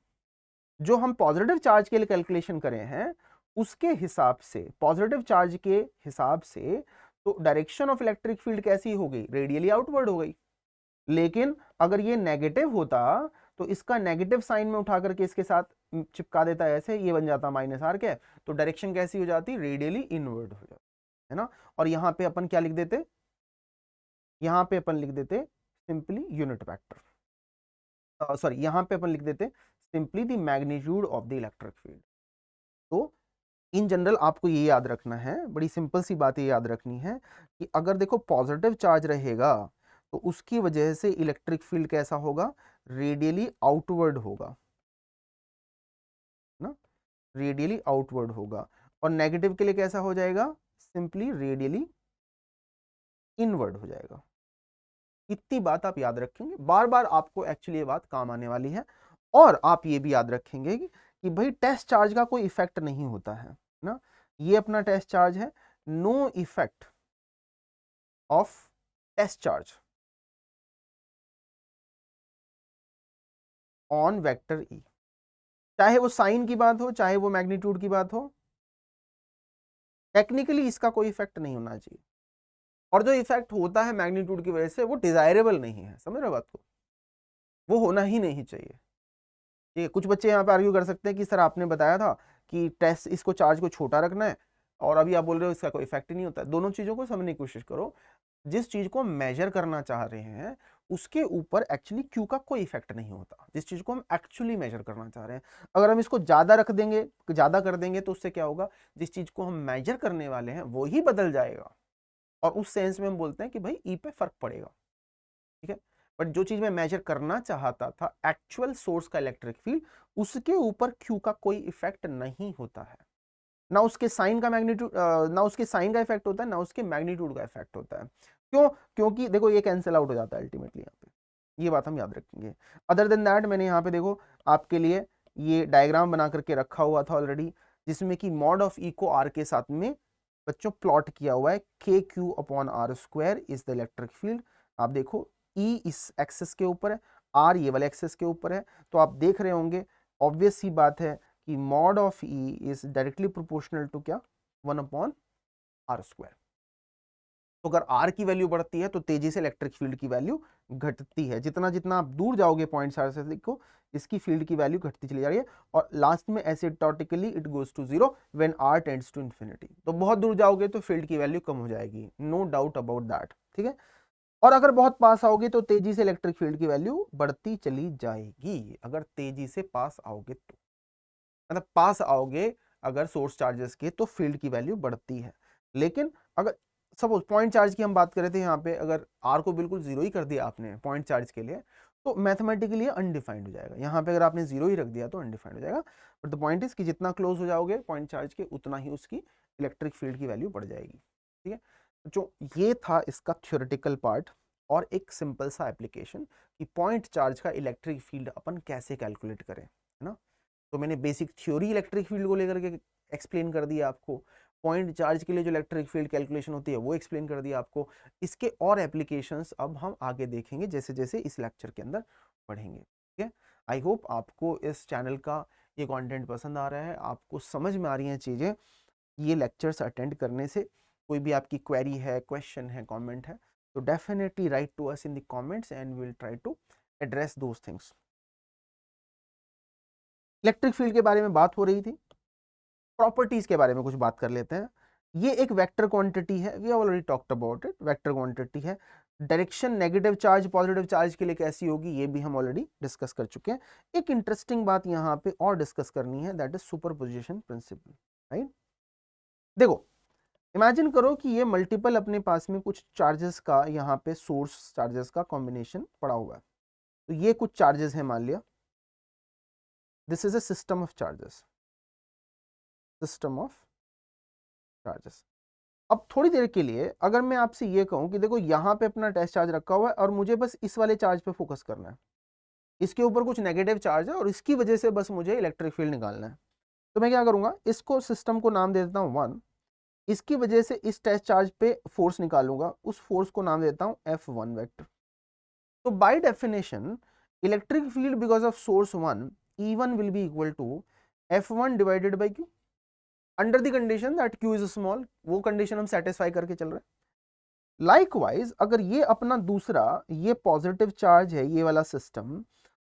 जो हम पॉजिटिव चार्ज के लिए कैलकुलेशन करे हैं उसके हिसाब से, पॉजिटिव चार्ज के हिसाब से, तो डायरेक्शन ऑफ इलेक्ट्रिक फील्ड कैसी हो गई, रेडियली आउटवर्ड हो गई। लेकिन अगर ये नेगेटिव होता तो इसका नेगेटिव साइन में उठा करके इसके साथ चिपका देता ऐसे, ये बन जाता माइनस आर कैप, तो डायरेक्शन कैसी हो जाती, रेडियली इनवर्ड हो जाती, है ना। और यहां पे अपन क्या लिख देते, यहां पे अपन लिख देते सिंपली यूनिट वेक्टर, सॉरी यहां पे अपन लिख देते simply the magnitude of the electric field. तो इन जनरल आपको ये याद रखना है, बड़ी सिंपल सी बात ये याद रखनी है कि अगर देखो पॉजिटिव चार्ज रहेगा तो उसकी वजह से इलेक्ट्रिक फील्ड कैसा होगा, रेडियली आउटवर्ड होगा ना, रेडियली आउटवर्ड होगा। और नेगेटिव के लिए कैसा हो जाएगा, सिंपली रेडियली इनवर्ड हो जाएगा। इतनी बात आप याद रखेंगे, बार बार आपको एक्चुअली ये बात काम आने वाली है। और आप ये भी याद रखेंगे कि भाई टेस्ट चार्ज का कोई इफेक्ट नहीं होता है ना, ये अपना टेस्ट चार्ज है, no effect of test charge on vector E, चाहे वो साइन की बात हो चाहे वो मैग्नीट्यूड की बात हो, टेक्निकली इसका कोई इफेक्ट नहीं होना चाहिए। और जो इफेक्ट होता है मैग्नीट्यूड की वजह से वो डिजायरेबल नहीं है, समझ रहे हो बात को, वो होना ही नहीं चाहिए। ठीक है, कुछ बच्चे यहाँ पे आर्ग्यू कर सकते हैं कि सर आपने बताया था कि टेस्ट इसको चार्ज को छोटा रखना है, और अभी आप बोल रहे हो इसका कोई इफेक्ट ही नहीं होता है। दोनों चीजों को समझने की कोशिश करो, जिस चीज को हम मेजर करना चाह रहे हैं उसके ऊपर एक्चुअली क्यू का कोई इफेक्ट नहीं होता, जिस चीज को हम एक्चुअली मेजर करना चाह रहे हैं। अगर हम इसको ज्यादा रख देंगे, ज्यादा कर देंगे, तो उससे क्या होगा, जिस चीज को हम मेजर करने वाले हैं वो ही बदल जाएगा, और उस सेंस में हम बोलते हैं कि भाई ई पे फर्क पड़ेगा। ठीक है, बट जो चीज मैं मेजर करना चाहता था, एक्चुअल सोर्स का इलेक्ट्रिक फील्ड, उसके ऊपर क्यू का कोई इफेक्ट नहीं होता है, ना उसके साइन का मैग्नीट्यूड, ना उसके साइन का इफेक्ट होता है, ना उसके मैग्नीट्यूड का इफेक्ट होता है। क्यों, क्योंकि देखो ये कैंसिल आउट हो जाता है अल्टीमेटली यहाँ पे, ये बात हम याद रखेंगे। अदर देन दैट मैंने यहाँ पे देखो आपके लिए ये डायग्राम बना करके रखा हुआ था ऑलरेडी, जिसमें कि मॉड ऑफ ई को आर के साथ में बच्चों प्लॉट किया हुआ है, K Q upon R square is the electric field. आप देखो ई इस एक्सेस के ऊपर है, आर ये वाले एक्सेस के ऊपर है, तो आप देख रहे होंगे ऑब्वियस सी बात है कि mod of E is directly proportional to क्या, 1 अपॉन आर स्क्वायर। तो अगर आर की वैल्यू बढ़ती है तो तेजी से इलेक्ट्रिक फील्ड की वैल्यू घटती है, जितना जितना आप दूर जाओगे पॉइंट आर से देखो इसकी फील्ड की वैल्यू घटती चली जा रही है, और लास्ट में asymptotically it goes to zero when R tends to infinity. तो बहुत दूर जाओगे तो फील्ड की वैल्यू कम हो जाएगी, नो डाउट अबाउट दैट। ठीक है, और अगर बहुत पास आओगे तो तेजी से इलेक्ट्रिक फील्ड की वैल्यू बढ़ती चली जाएगी, अगर तेजी से पास आओगे तो, मतलब पास आओगे अगर सोर्स चार्जेस के, तो फील्ड की वैल्यू बढ़ती है। लेकिन अगर सपोज पॉइंट चार्ज की हम बात कर रहे थे यहाँ पे, अगर आर को बिल्कुल जीरो ही कर दिया आपने पॉइंट चार्ज के लिए, तो मैथमेटिकली अनडिफाइंड हो जाएगा। यहाँ पे अगर आपने जीरो ही रख दिया तो अनडिफाइंड हो जाएगा। बट द पॉइंट इज कि जितना क्लोज हो जाओगे पॉइंट चार्ज के, उतना ही उसकी इलेक्ट्रिक फील्ड की वैल्यू बढ़ जाएगी। ठीक है, जो ये था इसका थ्योरेटिकल पार्ट, और एक सिंपल सा एप्लीकेशन कि पॉइंट चार्ज का इलेक्ट्रिक फील्ड अपन कैसे कैलकुलेट करें, है ना। तो मैंने बेसिक थ्योरी इलेक्ट्रिक फील्ड को लेकर के एक्सप्लेन कर दिया आपको, पॉइंट चार्ज के लिए जो इलेक्ट्रिक फील्ड कैलकुलेशन होती है वो एक्सप्लेन कर दिया आपको। इसके और एप्लीकेशंस अब हम आगे देखेंगे जैसे जैसे इस लेक्चर के अंदर पढ़ेंगे। ठीक है, आई होप आपको इस चैनल का ये कंटेंट पसंद आ रहा है, आपको समझ में आ रही हैं चीज़ें। ये लेक्चर्स अटेंड करने से कोई भी आपकी क्वेरी है, क्वेश्चन है, कमेंट है, तो definitely write to us in the comments and we will try to address those things. Electric field के बारे में बात हो रही थी, प्रॉपर्टीज के बारे में कुछ बात कर लेते हैं। ये एक वेक्टर क्वांटिटी है, we have already talked about it, vector quantity है। Direction negative charge positive charge के लिए कैसी होगी ये भी हम ऑलरेडी डिस्कस कर चुके हैं। एक इंटरेस्टिंग बात यहाँ पे और डिस्कस करनी है, that is superposition principle. Right, देखो इमेजिन करो कि ये मल्टीपल अपने पास में कुछ चार्जेस का, यहाँ पे सोर्स चार्जेस का कॉम्बिनेशन पड़ा हुआ है। तो ये कुछ चार्जेस है, मान लिया this is a system of charges, system of charges. अब थोड़ी देर के लिए अगर मैं आपसे ये कहूं कि देखो यहाँ पे अपना टेस्ट चार्ज रखा हुआ है और मुझे बस इस वाले चार्ज पे फोकस करना है, इसके ऊपर कुछ नेगेटिव चार्ज है और इसकी वजह से बस मुझे इलेक्ट्रिक फील्ड निकालना है, तो मैं क्या करूंगा, इसको सिस्टम को नाम दे देता हूँ 1, इसकी वजह से इस टेस्ट चार्ज पे फोर्स निकालूंगा, उस फोर्स को नाम देता हूँ F1 वेक्टर। तो by definition electric field because of source 1 E1 will be equal to F1 divided by Q under the condition that Q is small, वो कंडीशन हम सेटिस्फाई करके चल रहे हैं। लाइकवाइज अगर ये अपना दूसरा ये पॉजिटिव चार्ज है ये वाला सिस्टम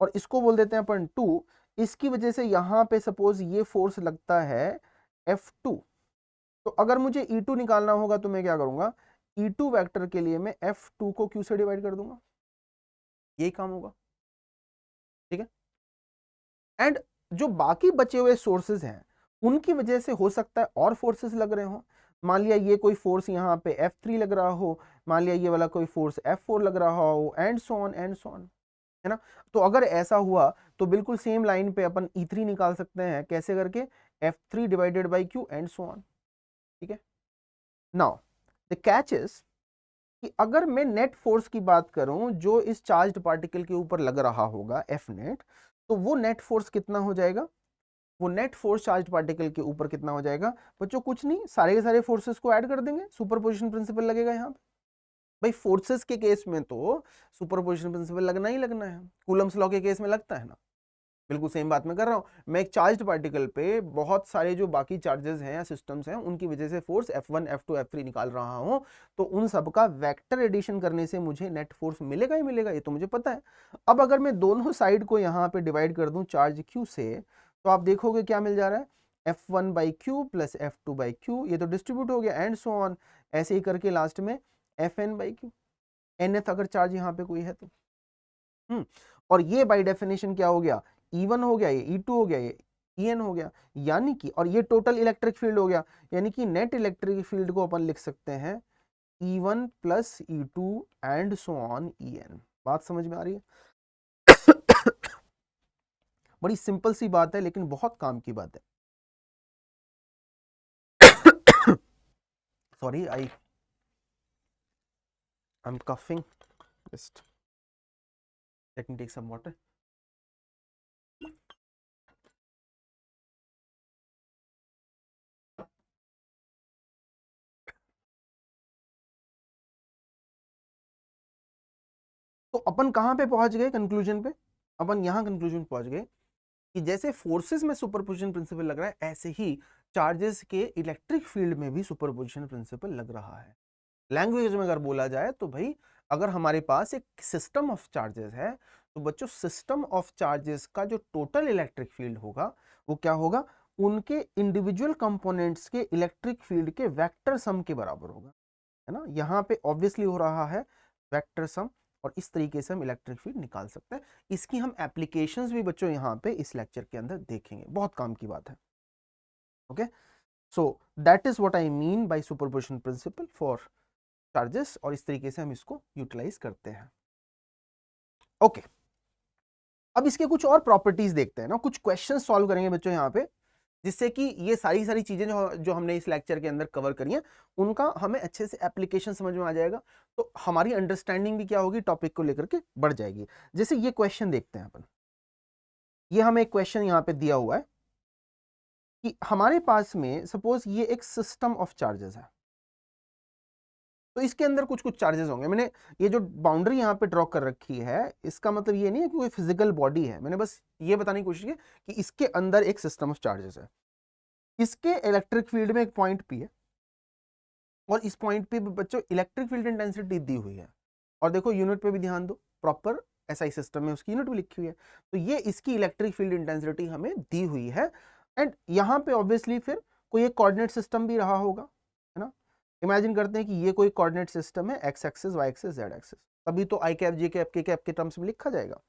और इसको बोल देते हैं अपन 2, इसकी वजह से यहां पे सपोज ये फोर्स लगता है F2, तो अगर मुझे E2 निकालना होगा तो मैं क्या करूंगा, E2 वेक्टर के लिए मैं F2 को Q से डिवाइड कर दूंगा, यही काम होगा, ठीक है। एंड जो बाकी बचे हुए सोर्सेज हैं उनकी वजह से हो सकता है और फोर्सेस लग रहे हो, मान लिया ये कोई फोर्स यहाँ पे F3 लग रहा हो, मान लिया ये वाला कोई फोर्स F4 लग रहा हो, एंड सो ऑन, है ना। तो अगर ऐसा हुआ तो बिल्कुल सेम लाइन पे अपन E3 निकाल सकते हैं, कैसे करके, F3 divided by Q and so on, ठीक है। नाउ द कैच इज कि अगर मैं नेट फोर्स की बात करूं जो इस चार्ज्ड पार्टिकल के ऊपर लग रहा होगा F नेट, तो वो नेट फोर्स कितना हो जाएगा, वो नेट फोर्स चार्ज्ड पार्टिकल के ऊपर कितना हो जाएगा बच्चों, कुछ नहीं, सारे के सारे फोर्सेस को ऐड कर देंगे, सुपरपोजिशन प्रिंसिपल लगेगा यहाँ पे। भाई फोर्सेस के केस में तो सुपरपोजिशन प्रिंसिपल लगना ही लगना है, कूलम्स लॉ के केस में लगता है ना, बिल्कुल सेम बात मैं कर रहा हूं। मैं एक चार्ज्ड पार्टिकल पे बहुत सारे जो बाकी चार्जेस हैं या सिस्टम्स हैं उनकी वजह से फोर्स F1 F2 F3 निकाल रहा हूं, तो उन सब का वेक्टर एडिशन करने से मुझे नेट फोर्स मिलेगा ही मिलेगा, ये तो मुझे पता है। अब अगर मैं दोनों साइड को यहाँ पे डिवाइड कर दूं चार्ज Q से, तो आप देखोगे क्या मिल जा रहा है, F1 by Q plus F2 by Q, ये तो डिस्ट्रीब्यूट हो गया एंड सो ऑन, ऐसे ही करके लास्ट में Fn बाई Q, nth अगर चार्ज यहाँ पे कोई है तो। और ये बाय डेफिनेशन क्या हो गया, E1 हो गया, ये E2 हो गया, ये En हो गया, यानी कि, और ये टोटल इलेक्ट्रिक फील्ड हो गया, यानी कि नेट इलेक्ट्रिक फील्ड को अपन लिख सकते हैं E1 plus E2 and so on En। बात समझ में आ रही है? बड़ी सिंपल सी बात है लेकिन बहुत काम की बात है। Sorry, I am coughing, just let me take some water. तो अपन कहां पे पहुंच गए कंक्लूजन पे, अपन यहां कंक्लूजन पहुंच गए कि जैसे फोर्सेस में सुपरपोजिशन प्रिंसिपल लग रहा है ऐसे ही चार्जेस के इलेक्ट्रिक फील्ड में भी सुपरपोजिशन प्रिंसिपल लग रहा है। लैंग्वेज में अगर बोला जाए तो भाई अगर हमारे पास एक सिस्टम ऑफ चार्जेस है तो बच्चों सिस्टम ऑफ चार्जेस का जो टोटल इलेक्ट्रिक फील्ड होगा वो क्या होगा, उनके इंडिविजुअल कंपोनेंट्स के इलेक्ट्रिक फील्ड के वेक्टर सम के बराबर होगा, है ना। यहाँ पे ऑब्वियसली हो रहा है वेक्टर सम, और इस तरीके से हम इलेक्ट्रिक फील्ड निकाल सकते हैं। इसकी हम एप्लीकेशंस भी बच्चों यहाँ पे इस लेक्चर के अंदर देखेंगे, बहुत काम की बात है। Okay, so that is what I mean by superposition principle for charges, और इस तरीके से हम इसको यूटिलाइज करते हैं। ओके, अब इसके कुछ और प्रॉपर्टीज देखते हैं ना, कुछ क्वेश्चन सॉल्व करेंगे बच्चों यहाँ पे, जिससे कि ये सारी सारी चीजें जो हमने इस लेक्चर के अंदर कवर करी हैं उनका हमें अच्छे से एप्लीकेशन समझ में आ जाएगा, तो हमारी अंडरस्टैंडिंग भी क्या होगी टॉपिक को लेकर के बढ़ जाएगी। जैसे ये क्वेश्चन देखते हैं अपन, ये हमें एक क्वेश्चन यहाँ पे दिया हुआ है कि हमारे पास में सपोज ये एक सिस्टम ऑफ चार्जेस है, तो इसके अंदर कुछ कुछ चार्जेस होंगे। मैंने ये जो बाउंड्री यहाँ पे ड्रॉ कर रखी है इसका मतलब ये नहीं है कि कोई फिजिकल बॉडी है, मैंने बस ये बताने की कोशिश की कि इसके अंदर एक सिस्टम ऑफ चार्जेस है, इसके इलेक्ट्रिक फील्ड में एक पॉइंट पी है और इस पॉइंट पे बच्चों इलेक्ट्रिक फील्ड इंटेंसिटी दी हुई है, और देखो यूनिट पे भी ध्यान दो, प्रॉपर एसआई सिस्टम में उसकी यूनिट भी लिखी हुई है, तो ये इसकी इलेक्ट्रिक फील्ड इंटेंसिटी हमें दी हुई है। एंड यहाँ पे ऑब्वियसली फिर कोई एक कोऑर्डिनेट सिस्टम भी रहा होगा, है ना। इमेजिन करते हैं कि ये कोई कोऑर्डिनेट सिस्टम है, X axis, Y axis, Z axis, तभी तो I cap, J cap, K cap के टर्म्स में लिखा जाएगा।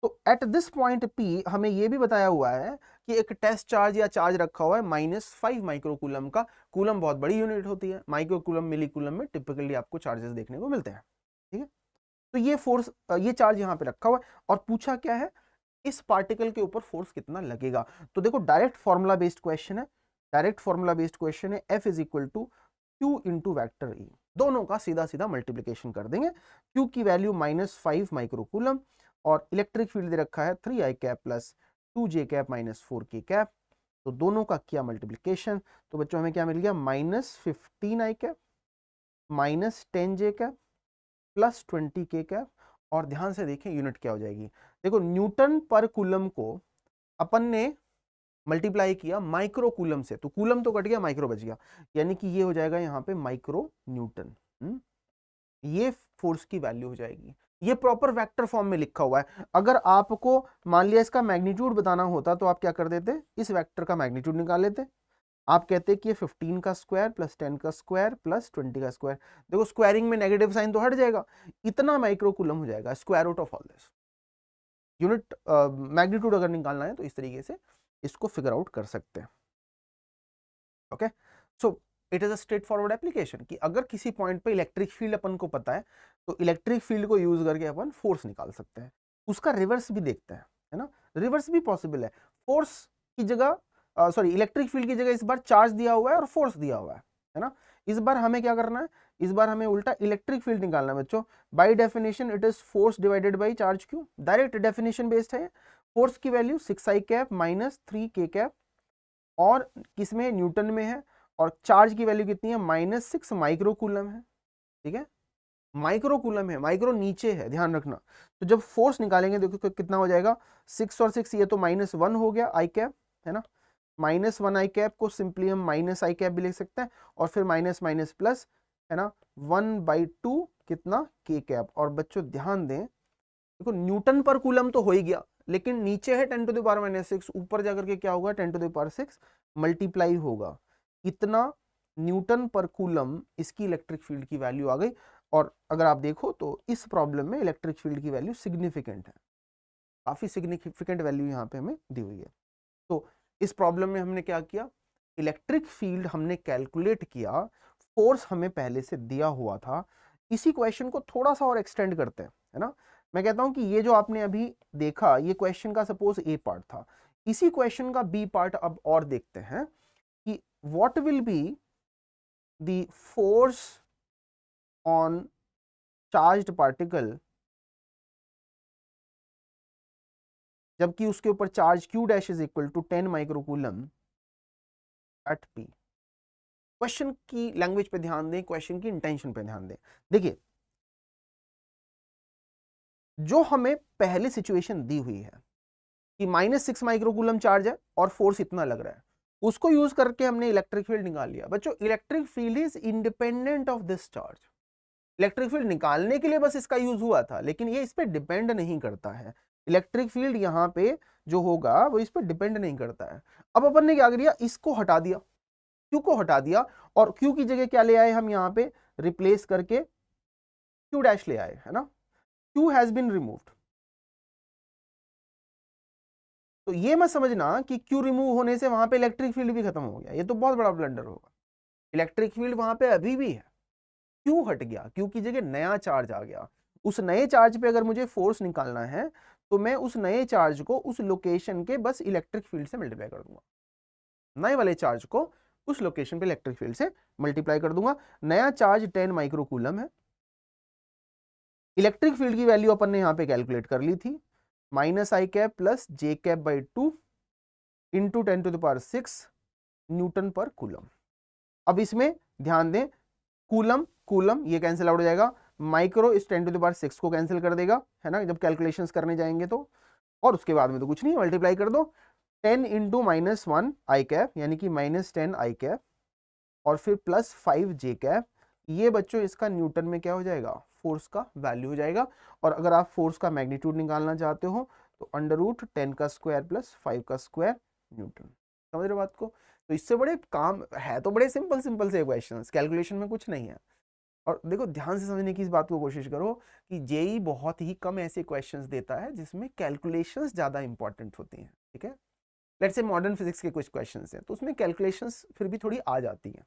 तो एट दिस पॉइंट पी हमें यह भी बताया हुआ है कि एक टेस्ट चार्ज या चार्ज रखा हुआ है -5 माइक्रोकूलम का, कूलम बहुत बड़ी यूनिट होती है, माइक्रोकूलम मिलीकूलम में टिपिकली आपको चार्जेस देखने को मिलते हैं, ठीक है। तो ये फोर्स, ये चार्ज यहाँ पे रखा हुआ है और पूछा क्या है, इस पार्टिकल के ऊपर फोर्स कितना लगेगा। तो देखो डायरेक्ट फॉर्मूला बेस्ड क्वेश्चन है, डायरेक्ट फॉर्मूला बेस्ड क्वेश्चन है, F is equal to Q into vector E, दोनों का सीधा सीधा मल्टीप्लीकेशन कर देंगे। Q की वैल्यू -5 माइक्रोकूलम और इलेक्ट्रिक फील्ड दे रखा है 3i cap plus 2j cap minus 4k cap, तो दोनों का किया मल्टीप्लीकेशन, तो बच्चों हमें क्या मिल गया, -15i cap minus 10j cap plus 20k cap. और ध्यान से देखें यूनिट क्या हो जाएगी, देखो न्यूटन पर कूलम को अपन ने मल्टीप्लाई किया माइक्रो कूलम से, तो कूलम तो कट गया, माइक्रो बच गया, यानी कि ये हो जाएगा यहाँ पे माइक्रो न्यूटन। ये फोर्स की वैल्यू हो जाएगी। ये प्रॉपर वेक्टर फॉर्म में लिखा हुआ है। अगर आपको मान लिया इसका मैग्नीट्यूड बताना होता तो आप क्या कर देते, इस वेक्टर का मैग्नीट्यूड निकाल लेते। आप कहते कि ये 15 का स्क्वायर प्लस 10 का स्क्वायर प्लस 20 का स्क्वायर, देखो स्क्वायरिंग में नेगेटिव साइन तो हट जाएगा, इतना माइक्रो कूलम हो जाएगा, square root of all this. Unit magnitude अगर निकालना है तो इस तरीके से इसको फिगर आउट कर सकते हैं। Okay, so it is a straight forward application कि अगर किसी पॉइंट पे इलेक्ट्रिक फील्ड अपन को पता है तो इलेक्ट्रिक फील्ड को यूज करके अपन फोर्स निकाल सकते हैं। उसका रिवर्स भी देखते हैं, है ना, रिवर्स भी पॉसिबल है। फोर्स की जगह सॉरी इलेक्ट्रिक फील्ड की जगह इस बार चार्ज दिया हुआ है और फोर्स दिया हुआ है ना, इस बार हमें क्या करना है, इस बार हमें उल्टा इलेक्ट्रिक फील्ड निकालना है बच्चों। By definition it is force divided by charge Q, direct definition based है। फोर्स की value 6i cap minus 3k cap और किसमें, न्यूटन में है, और चार्ज की वैल्यू कितनी है, -6 माइक्रो कूलम है। ठीक है, माइक्रो कूलम है, माइक्रो नीचे है, ध्यान रखना। तो जब फोर्स निकालेंगे देखो कितना हो जाएगा, 6 और 6 ये तो -1 हो गया आई कैप, है ना, -1 आई कैप को सिंपली हम माइनस आई कैप भी लिख सकते हैं, और फिर माइनस माइनस प्लस, है ना, 1/2 कितना k कैप। और बच्चों ध्यान दें, देखो न्यूटन पर कूलम तो हो ही गया, लेकिन नीचे है 10⁻⁻6, ऊपर जाकर के क्या होगा, 10⁻6 मल्टीप्लाई होगा, इतना न्यूटन पर कूलम इसकी इलेक्ट्रिक फील्ड की वैल्यू आ गई। और अगर आप देखो तो इस प्रॉब्लम में इलेक्ट्रिक फील्ड की वैल्यू सिग्निफिकेंट है, काफी सिग्निफिकेंट वैल्यू यहाँ पे हमें दी हुई है। तो इस प्रॉब्लम में हमने क्या किया, इलेक्ट्रिक फील्ड हमने कैलकुलेट किया, फोर्स हमें पहले से दिया हुआ था। इसी क्वेश्चन को थोड़ा सा और एक्सटेंड करते हैं, है ना। मैं कहता हूं कि ये जो आपने अभी देखा, ये क्वेश्चन का सपोज ए पार्ट था, इसी क्वेश्चन का बी पार्ट अब और देखते हैं कि what will be the force on charged particle जबकि उसके ऊपर चार्ज q dash is equal to 10 microcoulomb at p। Question की लैंग्वेज पे ध्यान दें, क्वेश्चन की इंटेंशन पे ध्यान दें। देखिए, जो हमें पहले सिचुएशन दी हुई है कि -6 माइक्रोकूलम चार्ज है और फोर्स इतना लग रहा है, उसको यूज करके हमने इलेक्ट्रिक फील्ड निकाल लिया। बच्चों electric field is independent of this charge, electric field निकालने के लिए बस इसका यूज हुआ था, लेकिन ये इस पे डिपेंड नहीं करता है। इलेक्ट्रिक फील्ड यहाँ पे जो होगा वो इस पे डिपेंड नहीं करता है। अब अपन ने क्या किया, इसको हटा दिया, क्यू को हटा दिया, और क्यू की जगह क्या ले आए हम यहाँ पे, रिप्लेस करके क्यू डैश ले आए, है ना, क्यू हैज बीन रिमूव्ड। तो ये मत समझना कि क्यू रिमूव होने से वहां पे इलेक्ट्रिक फील्ड भी खत्म हो गया, ये तो बहुत बड़ा ब्लंडर होगा। इलेक्ट्रिक फील्ड वहां पे अभी भी है, क्यू हट गया, क्यू की जगह नया चार्ज आ गया। उस नए चार्ज पे अगर मुझे फोर्स निकालना है तो मैं उस नए चार्ज को उस लोकेशन के बस इलेक्ट्रिक फील्ड से मल्टीप्लाई कर दूंगा, नए वाले चार्ज को उस लोकेशन पे इलेक्ट्रिक फील्ड से मल्टीप्लाई कर दूंगा। नया चार्ज 10 माइक्रोकूलम है। इलेक्ट्रिक फील्ड की वैल्यू अपन ने यहां पे कैलकुलेट कर ली थी, -i cap plus j cap by 2 into 10⁻6 Newton पर कूलम। अब इसमें ध्यान दें, कूलम कूलम ये कैंसिल आउट हो जाएगा, माइक्रो इस 10⁻6 को कैंसिल कर देगा, है ना, जब कैलकुलेशंस करने जाएंगे तो। और उसके बाद में तो कुछ नहीं, मल्टीप्लाई कर दो, 10 इंटू -1 आई कैप यानी कि -10 आई कैप और फिर +5 जे कैप। ये बच्चों इसका न्यूटन में क्या हो जाएगा, फोर्स का वैल्यू हो जाएगा। और अगर आप फोर्स का मैग्नीट्यूड निकालना चाहते हो तो √10 का स्क्वायर प्लस 5 का स्क्वायर न्यूटन। समझ रहे हो बात को। तो इससे बड़े काम है तो बड़े सिंपल सिंपल से क्वेश्चंस, कैलकुलेशन में कुछ नहीं है। और देखो ध्यान से समझने की इस बात को कोशिश करो कि जेई बहुत ही कम ऐसे क्वेश्चंस देता है जिसमें कैलकुलेशंस ज्यादा इंपॉर्टेंट होती हैं। ठीक है, लेट्स से मॉडर्न फिजिक्स के कुछ क्वेश्चंस हैं तो उसमें कैलकुलेशंस फिर भी थोड़ी आ जाती हैं,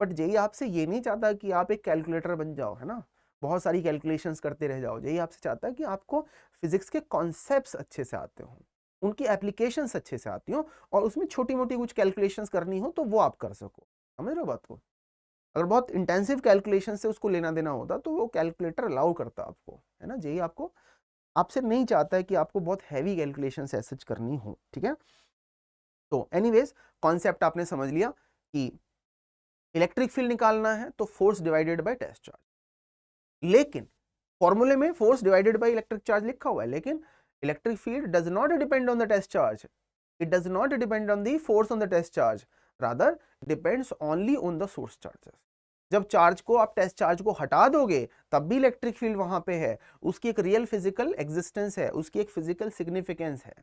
बट जेई आपसे ये नहीं चाहता कि आप एक कैलकुलेटर बन जाओ, है ना, बहुत सारी कैलकुलेशंस करते रह जाओ। जेई आपसे चाहता है कि आपको फिजिक्स के कॉन्सेप्ट्स अच्छे से आते हो, उनकी एप्लीकेशंस अच्छे से आती हो, और उसमें छोटी मोटी कुछ कैलकुलेशंस करनी हो तो वो आप कर सको। समझ रहे हो बात को। अगर बहुत इंटेंसिव कैलकुलेशन से उसको लेना देना होता तो वो कैलकुलेटर अलाउ करता आपको, है ना। जेई आपको आपसे नहीं चाहता है कि आपको बहुत हैवी कैलकुलेशन ऐसे करनी हो, ठीक है। तो एनीवेज कॉन्सेप्ट आपने समझ लिया कि इलेक्ट्रिक फील्ड निकालना है तो force divided by test charge, लेकिन फॉर्मूले में force divided by electric charge लिखा हुआ है, लेकिन electric field does not depend on the test charge, it does not depend on the force on the test charge, rather depends only on the source charges. जब charge को आप test charge को हटा दोगे तब भी इलेक्ट्रिक फील्ड वहां पे है, उसकी एक रियल फिजिकल एग्जिस्टेंस है, उसकी एक फिजिकल सिग्निफिकेंस है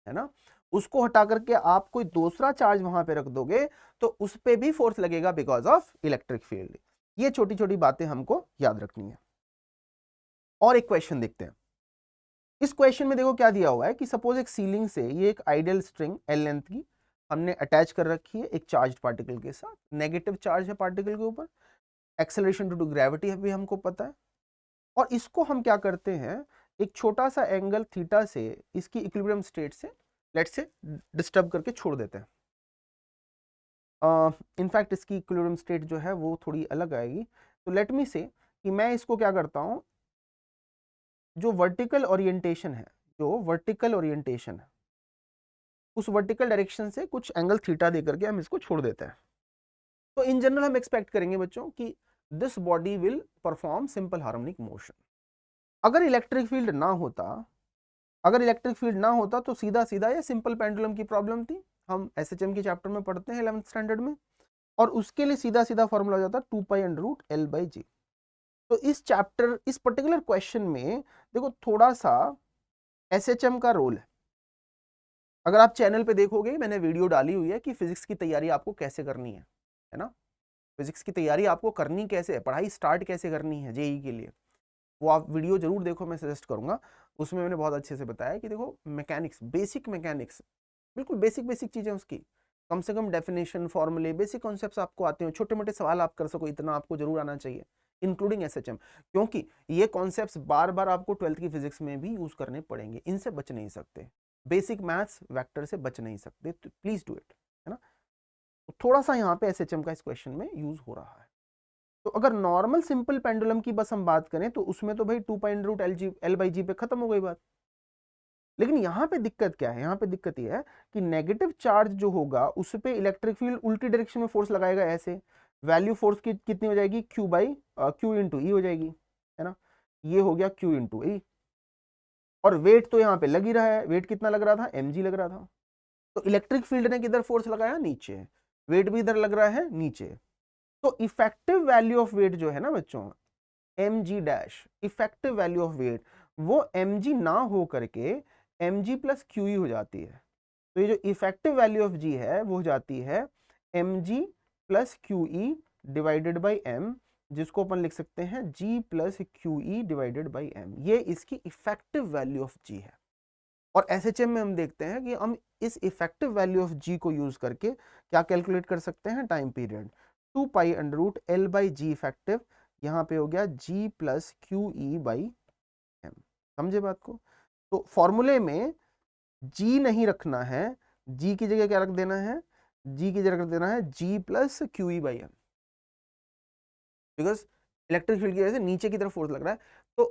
ना। उसको हटा करके आप कोई दूसरा चार्ज वहां पे रख दोगे तो उस पे भी फोर्स लगेगा बिकॉज ऑफ इलेक्ट्रिक फील्ड। ये छोटी छोटी बातें हमको याद रखनी है। और एक क्वेश्चन देखते हैं। इस क्वेश्चन में देखो क्या दिया हुआ है कि सपोज एक सीलिंग से ये एक आइडियल स्ट्रिंग एल लेंथ की हमने अटैच कर रखी है एक चार्ज पार्टिकल के साथ, नेगेटिव चार्ज है पार्टिकल के ऊपर, एक्सेलरेशन ड्यू टू ग्रेविटी भी हमको पता है, और इसको हम क्या करते हैं एक छोटा सा एंगल थीटा से इसकी इक्विलिब्रियम स्टेट से लेट्स से डिस्टर्ब करके छोड़ देते हैं। इनफैक्ट इसकी इक्विलिब्रियम स्टेट जो है वो थोड़ी अलग आएगी। तो लेट मी से कि मैं इसको क्या करता हूं, जो वर्टिकल ओरिएंटेशन है, जो वर्टिकल ओरिएंटेशन है उस वर्टिकल डायरेक्शन से कुछ एंगल थीटा दे करके हम इसको छोड़ देते हैं। तो इन जनरल हम एक्सपेक्ट करेंगे बच्चों कि this body will perform simple harmonic motion. अगर इलेक्ट्रिक फील्ड ना होता, अगर इलेक्ट्रिक फील्ड ना होता तो सीधा सीधा ये सिंपल पेंडुलम की प्रॉब्लम थी, हम एसएचएम के चैप्टर में पढ़ते हैं 11th स्टैंडर्ड में, और उसके लिए सीधा सीधा फॉर्मूला हो जाता 2π√L/G। तो इस चैप्टर, इस पर्टिकुलर क्वेश्चन में देखो थोड़ा सा एसएचएम का रोल है। अगर आप चैनल पे देखोगे मैंने वीडियो डाली हुई है कि फिजिक्स की तैयारी आपको कैसे करनी है ना। फिजिक्स की तैयारी आपको करनी कैसे है, पढ़ाई स्टार्ट कैसे करनी है जेई के लिए, वो आप वीडियो जरूर देखो, मैं सजेस्ट करूंगा। उसमें मैंने बहुत अच्छे से बताया कि देखो मैकेनिक्स, बेसिक मैकेनिक्स, बिल्कुल बेसिक बेसिक चीजें उसकी, कम से कम डेफिनेशन, फॉर्मूले, बेसिक कॉन्सेप्ट्स आपको आते हो, छोटे मोटे सवाल आप कर सको, इतना आपको जरूर आना चाहिए, इंक्लूडिंग एसएचएम, क्योंकि ये कॉन्सेप्ट्स बार बार आपको 12th की फिजिक्स में भी यूज करने पड़ेंगे, इनसे बच नहीं सकते। बेसिक मैथ्स वेक्टर से बच नहीं सकते, तो प्लीज डू इट, है ना। तो थोड़ा सा यहाँ पे एसएचएम का इस क्वेश्चन में यूज हो रहा है। तो अगर नॉर्मल सिंपल पेंडुलम की बस हम बात करें तो उसमें तो भाई 2π√L/G पे खत्म हो गई बात। लेकिन यहाँ पे दिक्कत क्या है, यहाँ पे दिक्कत ये है कि नेगेटिव चार्ज जो होगा उस पे इलेक्ट्रिक फील्ड उल्टी डायरेक्शन में फोर्स लगाएगा, ऐसे वैल्यू फोर्स की कितनी हो जाएगी, Q/Q हो जाएगी, है ना। ये हो गया Q/E, और वेट तो यहाँ पे लग ही रहा है, वेट कितना लग रहा था, mg लग रहा था। तो इलेक्ट्रिक फील्ड ने किधर फोर्स लगाया, नीचे, वेट भी इधर लग रहा है नीचे। तो इफेक्टिव वैल्यू ऑफ वेट जो है ना बच्चों, mg', effective value of weight वो mg ना हो करके mg+QE हो जाती है। तो ये जो इफेक्टिव वैल्यू ऑफ g है वो हो जाती है mg+QE डिवाइडेड बाई m, जिसको अपन लिख सकते हैं g+QE डिवाइडेड बाई m। ये इसकी इफेक्टिव वैल्यू ऑफ g है। और एसएचएम में हम देखते हैं कि हम इस इफेक्टिव वैल्यू ऑफ g को यूज करके क्या कैलकुलेट कर सकते हैं, टाइम पीरियड। 2π√L/G इफेक्टिव, यहाँ पे हो गया g+QE/m। समझे बात को। तो फॉर्मूले में g नहीं रखना है, g की जगह क्या रख देना है, g की जगह रख देना है g+QE/m, बिकॉज इलेक्ट्रिक फील्ड की वजह से नीचे की तरफ फोर्स लग रहा है। तो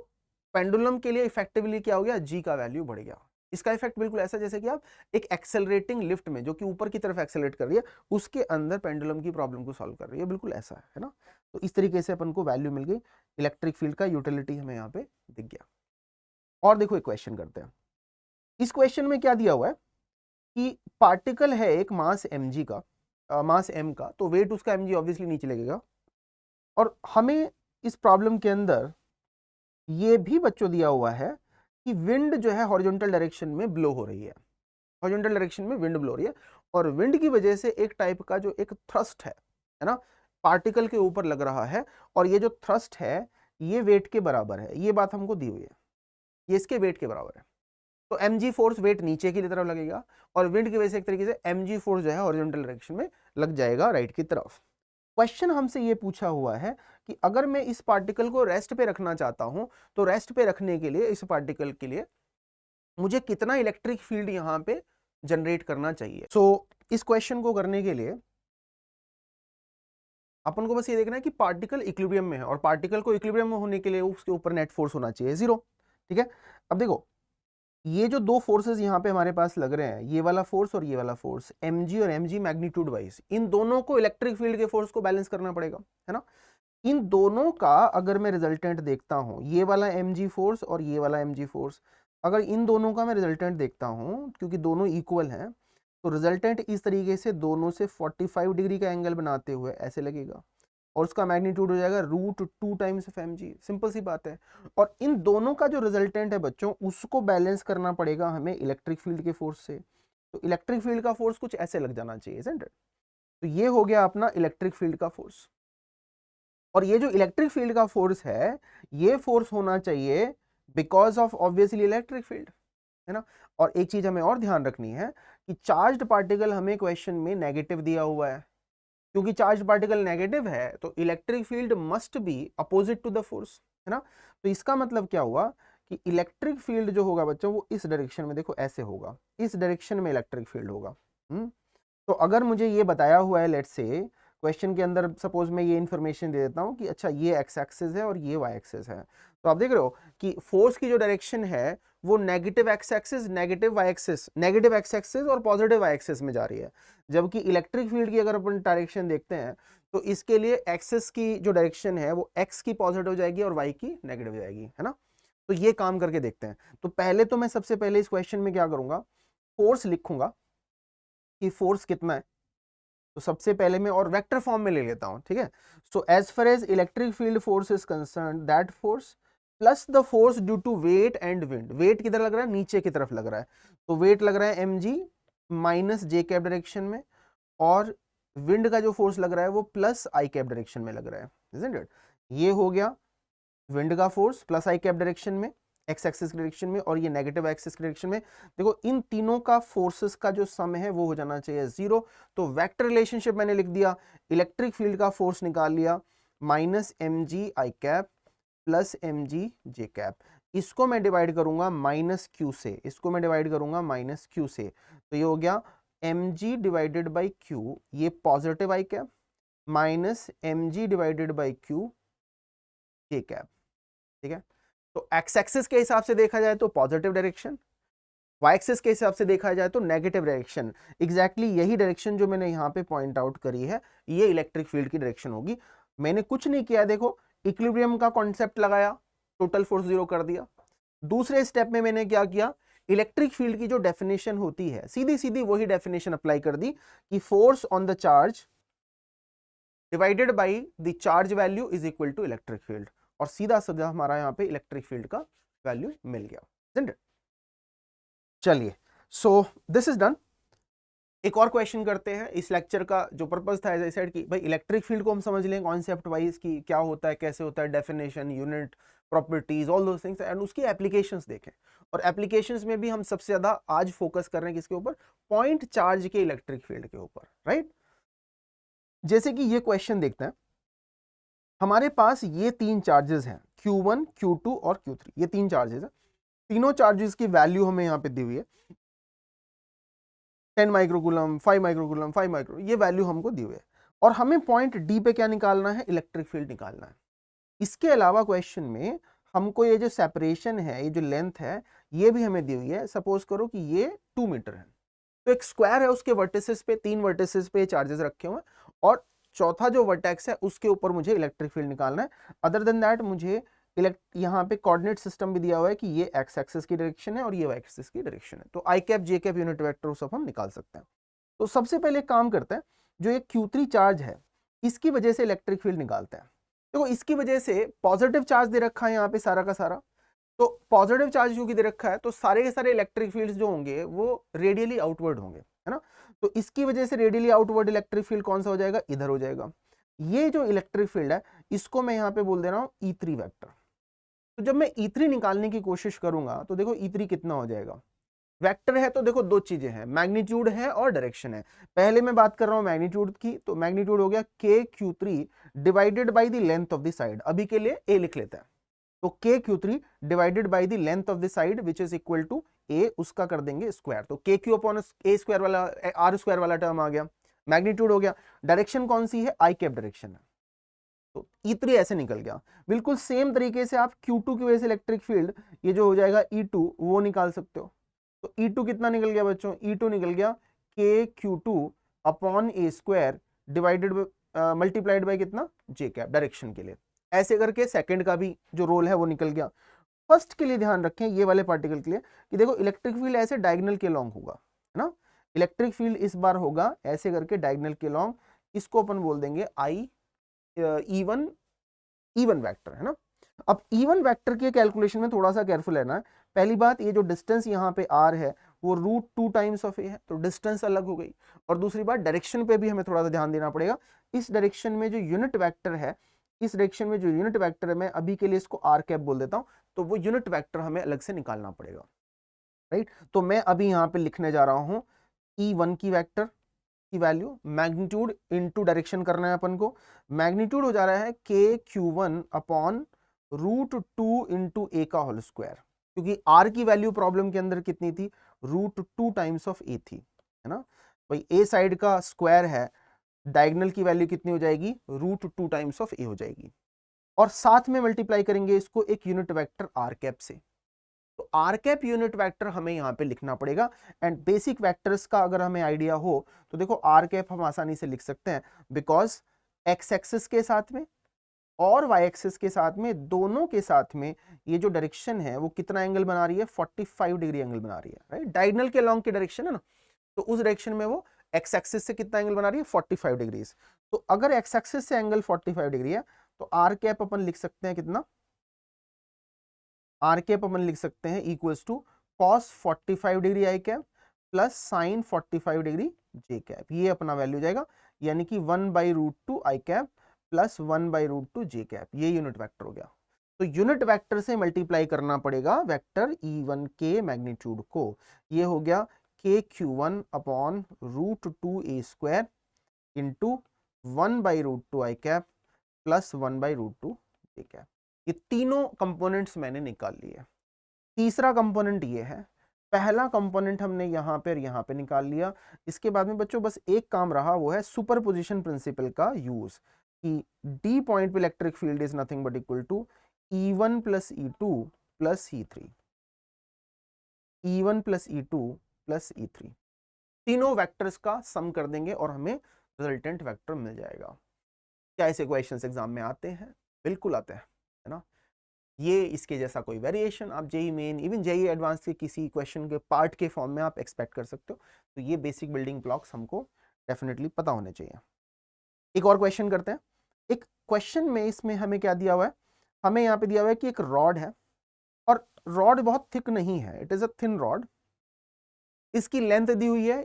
पेंडुलम के लिए इफेक्टिवली क्या हो गया, g का वैल्यू बढ़ गया। इसका इफेक्ट बिल्कुल ऐसा जैसे कि आप एक एक्सेलरेटिंग लिफ्ट में जो कि ऊपर की तरफ एक्सेलरेट कर रही है उसके अंदर पेंडुलम की प्रॉब्लम को सॉल्व कर रही है, बिल्कुल ऐसा है ना। तो इस तरीके से अपन को वैल्यू मिल गई, इलेक्ट्रिक फील्ड का यूटिलिटी हमें यहाँ पे दिख गया। और देखो एक क्वेश्चन करते हैं। इस क्वेश्चन में क्या दिया हुआ है कि पार्टिकल है एक मास mg का, मास m का, तो वेट उसका mg ऑब्वियसली नीचे लगेगा। और हमें इस प्रॉब्लम के अंदर ये भी बच्चों दिया हुआ है कि विंड जो है हॉरिजॉन्टल डायरेक्शन में ब्लो हो रही है, हॉरिजॉन्टल डायरेक्शन में विंड ब्लो हो रही है, और विंड की वजह से एक टाइप का जो एक थ्रस्ट है ना, पार्टिकल के ऊपर लग रहा है, और ये जो थ्रस्ट है ये वेट के बराबर है, ये बात हमको दी हुई है, ये इसके वेट के बराबर है। तो mg फोर्स वेट नीचे की तरफ लगेगा, और विंड की वजह से एक तरीके से mg फोर्स जो है हॉरिजॉन्टल डायरेक्शन में लग जाएगा, राइट की तरफ। क्वेश्चन हमसे ये पूछा हुआ है कि अगर मैं इस पार्टिकल को रेस्ट पे रखना चाहता हूं तो रेस्ट पे रखने के लिए इस पार्टिकल के लिए मुझे कितना इलेक्ट्रिक फील्ड यहां पे जनरेट करना चाहिए। सो इस क्वेश्चन को करने के लिए अपन को बस ये देखना है कि पार्टिकल इक्विलिब्रियम में है, और पार्टिकल को इक्विलिब्रियम में होने के लिए उसके ऊपर नेट फोर्स होना चाहिए 0। ठीक है, अब देखो ये जो दो फोर्सेस यहाँ पे हमारे पास लग रहे हैं, ये वाला फोर्स और ये वाला फोर्स, mg और mg मैग्नीट्यूड वाइज, इन दोनों को इलेक्ट्रिक फील्ड के फोर्स को बैलेंस करना पड़ेगा, है ना। इन दोनों का अगर मैं रिजल्टेंट देखता हूं, ये वाला mg फोर्स और ये वाला mg फोर्स, अगर इन दोनों का मैं रिजल्टेंट देखता हूं, क्योंकि दोनों इक्वल हैं, तो रिजल्टेंट इस तरीके से दोनों से 45 डिग्री का एंगल बनाते हुए ऐसे लगेगा, और उसका मैग्नीट्यूड हो जाएगा √2 टाइम्स ऑफ mg। सिंपल सी बात है। और इन दोनों का जो रिजल्टेंट है बच्चों, उसको बैलेंस करना पड़ेगा हमें इलेक्ट्रिक फील्ड के फोर्स से। तो इलेक्ट्रिक फील्ड का फोर्स कुछ ऐसे लग जाना चाहिए, isn't it? तो ये हो गया अपना इलेक्ट्रिक फील्ड का फोर्स। और ये जो इलेक्ट्रिक फील्ड का फोर्स है, ये फोर्स होना चाहिए because of obviously electric field, है ना। और एक चीज हमें और ध्यान रखनी है कि चार्ज्ड पार्टिकल हमें क्वेश्चन में नेगेटिव दिया हुआ है, क्योंकि चार्ज पार्टिकल नेगेटिव है तो electric field must be opposite to the force, है ना। तो इसका मतलब क्या हुआ कि इलेक्ट्रिक फील्ड जो होगा बच्चों, वो इस डायरेक्शन में, देखो ऐसे होगा, इस डायरेक्शन में इलेक्ट्रिक फील्ड होगा। तो अगर मुझे ये बताया हुआ है, लेट्स से क्वेश्चन के अंदर सपोज मैं ये इन्फॉर्मेशन दे देता हूँ कि अच्छा ये एक्स एक्सिस है और ये वाई एक्सिस है, तो आप देख रहे हो कि फोर्स की जो डायरेक्शन है वो negative X axis, negative Y axis, negative X axis और पॉजिटिव वाई एक्सिस में जा रही है। जबकि इलेक्ट्रिक फील्ड की अगर अपन डायरेक्शन देखते हैं तो इसके लिए एक्सिस की जो डायरेक्शन है वो एक्स की पॉजिटिव हो जाएगी और वाई की नेगेटिव हो जाएगी, है ना। तो ये काम करके देखते हैं। तो पहले तो मैं सबसे पहले इस क्वेश्चन में क्या करूंगा, फोर्स लिखूंगा कि फोर्स कितना है। तो सबसे पहले मैं और वेक्टर फॉर्म में ले लेता हूं, ठीक है। So as far as electric field force is concern, that force plus the force due to weight and wind. Weight किधर लग रहा है, नीचे की तरफ लग रहा है, तो वेट लग रहा है mg माइनस जे कैप डायरेक्शन में, और विंड का जो फोर्स लग रहा है वो प्लस आई कैप डायरेक्शन में लग रहा है, isn't it? ये हो गया विंड का फोर्स प्लस आई कैप डायरेक्शन में, एक्स एक्सिस डायरेक्शन में, और ये नेगेटिव एक्सिस डायरेक्शन में। देखो इन तीनों का फोर्सेस का जो सम है वो हो जाना चाहिए 0। तो वेक्टर रिलेशनशिप मैंने लिख दिया, इलेक्ट्रिक फील्ड का फोर्स निकाल लिया, माइनस mg आई कैप प्लस mg जे कैप। इसको मैं डिवाइड करूंगा माइनस क्यू से, इसको मैं डिवाइड करूंगा माइनस क्यू से, तो ये हो गया mg डिवाइडेड बाई क्यू, ये positive I cap, minus mg divided by Q J cap. ठीक है, तो एक्स एक्सिस के हिसाब से देखा जाए तो पॉजिटिव डायरेक्शन, वाई एक्सिस के हिसाब से देखा जाए तो नेगेटिव डायरेक्शन। एग्जैक्टली यही डायरेक्शन जो मैंने यहाँ पे पॉइंट आउट करी है, ये इलेक्ट्रिक फील्ड की डायरेक्शन होगी। मैंने कुछ नहीं किया, देखो इक्विलिब्रियम का कॉन्सेप्ट लगाया, टोटल फोर्स 0 कर दिया। दूसरे स्टेप में मैंने क्या किया, इलेक्ट्रिक फील्ड की जो डेफिनेशन होती है सीधी सीधी वही डेफिनेशन अप्लाई कर दी कि force on the charge divided by the charge value is equal to electric field, और सीधा सीधा हमारा यहाँ पे इलेक्ट्रिक फील्ड का वैल्यू मिल गया। चलिए, सो दिस इज डन। एक और क्वेश्चन करते हैं। इस लेक्चर का जो पर्पस था, एज आई सेड कि भाई इलेक्ट्रिक फील्ड को हम समझ लें कॉन्सेप्ट वाइज कि क्या होता है, कैसे होता है, definition, unit, properties, all those things, and उसकी एप्लीकेशंस देखें। और एप्लीकेशंस में भी हम सबसे ज्यादा आज फोकस कर रहे हैं किसके ऊपर, पॉइंट चार्ज के इलेक्ट्रिक फील्ड के ऊपर, राइट। जैसे कि ये क्वेश्चन देखते हैं, हमारे पास ये तीन चार्जेस हैं, Q1, Q2 और Q3, ये तीन चार्जेस हैं। तीनों चार्जेस की वैल्यू हमें यहाँ पे दी हुई है, 10 माइक्रोकूलम, 5 माइक्रोकूलम, 5 माइक्रो, ये वैल्यू हमको दी हुई है। और हमें पॉइंट डी पे क्या निकालना है, इलेक्ट्रिक फील्ड निकालना है। इसके अलावा क्वेश्चन में हमको ये जो सेपरेशन है, ये जो लेंथ है, ये भी हमें दी हुई है। सपोज करो कि ये 2 मीटर है, तो एक स्क्वायर है, उसके वर्टिसेस पे, 3 वर्टिसेस पे चार्जेस रखे हुए हैं, और चौथा जो वर्टेक्स है उसके ऊपर मुझे इलेक्ट्रिक फील्ड निकालना है। अदर देन दैट मुझे यहाँ पे कोऑर्डिनेट सिस्टम भी दिया हुआ है कि ये एक्स एक्सिस की डायरेक्शन है और ये वाई एक्सिस की डायरेक्शन है। तो I cap, J cap, unit vector सब हम निकाल सकते हैं। तो सबसे पहले काम करते हैं, जो ये Q3 चार्ज है इसकी वजह से इलेक्ट्रिक फील्ड निकालते हैं। देखो इसकी वजह से पॉजिटिव चार्ज दे रखा है यहाँ पे सारा का सारा, तो पॉजिटिव चार्ज क्योंकि दे रखा है तो सारे के सारे इलेक्ट्रिक फील्ड्स जो होंगे वो रेडियली आउटवर्ड होंगे, है ना। तो इसकी वजह से रेडियली आउटवर्ड इलेक्ट्रिक फील्ड कौन सा हो जाएगा, इधर हो जाएगा। ये जो इलेक्ट्रिक फील्ड है इसको मैं यहाँ पे बोल दे रहा हूँ E3 वेक्टर। तो जब मैं E3 निकालने की कोशिश करूंगा तो देखो E3 कितना हो जाएगा, वेक्टर है तो देखो दो चीजें हैं, मैग्नीट्यूड है और डायरेक्शन है। पहले मैं बात कर रहा हूं मैग्नीट्यूड की, तो मैग्नीट्यूड हो गया KQ3 divided by the length of the side. अभी के लिए A लिख लेते हैं, तो KQ3 divided by the length of the side which is equal to A, उसका कर देंगे स्क्वायर, तो KQ अपॉन A स्क्वायर वाला R स्क्वायर वाला टर्म आ गया, मैग्नीट्यूड हो गया। डायरेक्शन कौन सी है, आई कैप डायरेक्शन है, तो E3 ऐसे निकल गया। बिल्कुल सेम तरीके से आप Q2 की वजह से इलेक्ट्रिक फील्ड ये जो हो जाएगा E2 वो निकाल सकते हो। तो E2 कितना निकल गया बच्चों? E2 निकल गया KQ2 upon A square divided multiplied by कितना? J कैप, डायरेक्शन के लिए। ऐसे करके सेकंड का भी जो रोल है वो निकल गया। फर्स्ट के लिए ध्यान रखें, ये वाले पार्टिकल के लिए, कि देखो इलेक्ट्रिक फील्ड ऐसे डायगोनल के लॉन्ग होगा, है ना। इलेक्ट्रिक फील्ड इस बार होगा ऐसे करके डायगोनल के लॉन्ग, इसको अपन बोल देंगे आई इवन वेक्टर, है ना। अब इवन वेक्टर के कैलकुलेशन में थोड़ा सा केयरफुल रहना है। पहली बात, ये जो डिस्टेंस यहाँ पे आर है वो √2 टाइम्स ऑफ ए है, तो डिस्टेंस अलग हो गई। और दूसरी बात, डायरेक्शन पे भी हमें थोड़ा सा ध्यान देना पड़ेगा। इस डायरेक्शन में जो यूनिट वेक्टर है, इस डायरेक्शन में जो यूनिट वेक्टर है, मैं अभी के लिए इसको आर कैप बोल देता हूं, तो वो यूनिट वेक्टर हमें अलग से निकालना पड़ेगा, राइट। तो मैं अभी यहाँ पे लिखने जा रहा हूँ E1 की वेक्टर की वैल्यू, मैग्नीट्यूड इनटू डायरेक्शन करना है अपन को। मैग्नीट्यूड हो जा रहा है KQ1 अपॉन √2 इंटू ए का होल स्क्वायर, क्योंकि R की वैल्यू प्रॉब्लम के अंदर कितनी थी? √2 टाइम्स ऑफ ए थी, है ना। भाई ए साइड का स्क्वायर है, डायगोनल की वैल्यू कितनी हो जाएगी? √2 टाइम्स ऑफ ए हो जाएगी। और साथ में मल्टीप्लाई करेंगे इसको एक यूनिट वेक्टर आर कैप से। तो आर कैप यूनिट वेक्टर हमें यहाँ पे लिखना पड़ेगा। एंड बेसिक वेक्टर्स का अगर हमें आइडिया हो तो देखो आर कैप हम आसानी से लिख सकते हैं, बिकॉज एक्स एक्सिस के साथ में और वाई एक्सिस के साथ में, दोनों के साथ में ये जो डायरेक्शन है वो कितना एंगल बना रही है? 45 डिग्री एंगल बना रही है, राइट। डायगोनल के लॉन्ग की डायरेक्शन है ना, तो उस डायरेक्शन में वो एक्स एक्सिस से कितना एंगल बना रही है? 45 डिग्रीज। तो अगर एक्स एक्सिस से एंगल 45 डिग्री है तो आर कैप अपन लिख सकते हैं कितना? आर कैप अपन लिख सकते हैं equals to cos 45 degree I cap plus sine 45 degree J cap. ये अपना वैल्यू जाएगा, यानी कि 1/√2 I cap plus 1/√2 J cap. ये यूनिट वेक्टर हो गया। तो यूनिट वेक्टर से मल्टीप्लाई करना पड़ेगा वेक्टर E1 के मैग्नीट्यूड को। ये हो गया KQ1 upon √2 A square into 1/√2 I cap plus 1/√2 J cap. ये तीनों कंपोनेंट्स मैंने निकाल लिए। तीसरा कंपोनेंट ये है, पहला कंपोनेंट हमने यहाँ पे और यहाँ पे निकाल लिया। इसके बाद में बच्चों बस एक काम रहा, वो है सुपरपोजिशन प्रिंसिपल का यूज, कि डी पॉइंट पे electric field is nothing but equal to E1 plus E2 plus E3। E1 plus E2 plus E3, तीनों वेक्टर्स का सम कर देंगे और हमें रिजल्टेंट वेक्टर मिल जाएगा। क्या ऐसे क्वेश्चंस एग्जाम में आते हैं? बिल्कुल आते हैं, है ना। ये इसके जैसा कोई वेरिएशन आप JEE Main, even JEE Advanced के किसी क्वेश्चन के पार्ट के फॉर्म में आप एक्सपेक्ट कर सकते हो। तो ये बेसिक बिल्डिंग ब्लॉक्स हमको डेफिनेटली पता होने चाहिए। एक और क्वेश्चन करते हैं। एक क्वेश्चन में इसमें हमें क्या दिया हुआ है? हमें यहाँ पे दिया हुआ है कि एक रॉड है, और रॉड बहुत थिक नहीं है, it is a thin rod. इसकी लेंथ दी हुई है,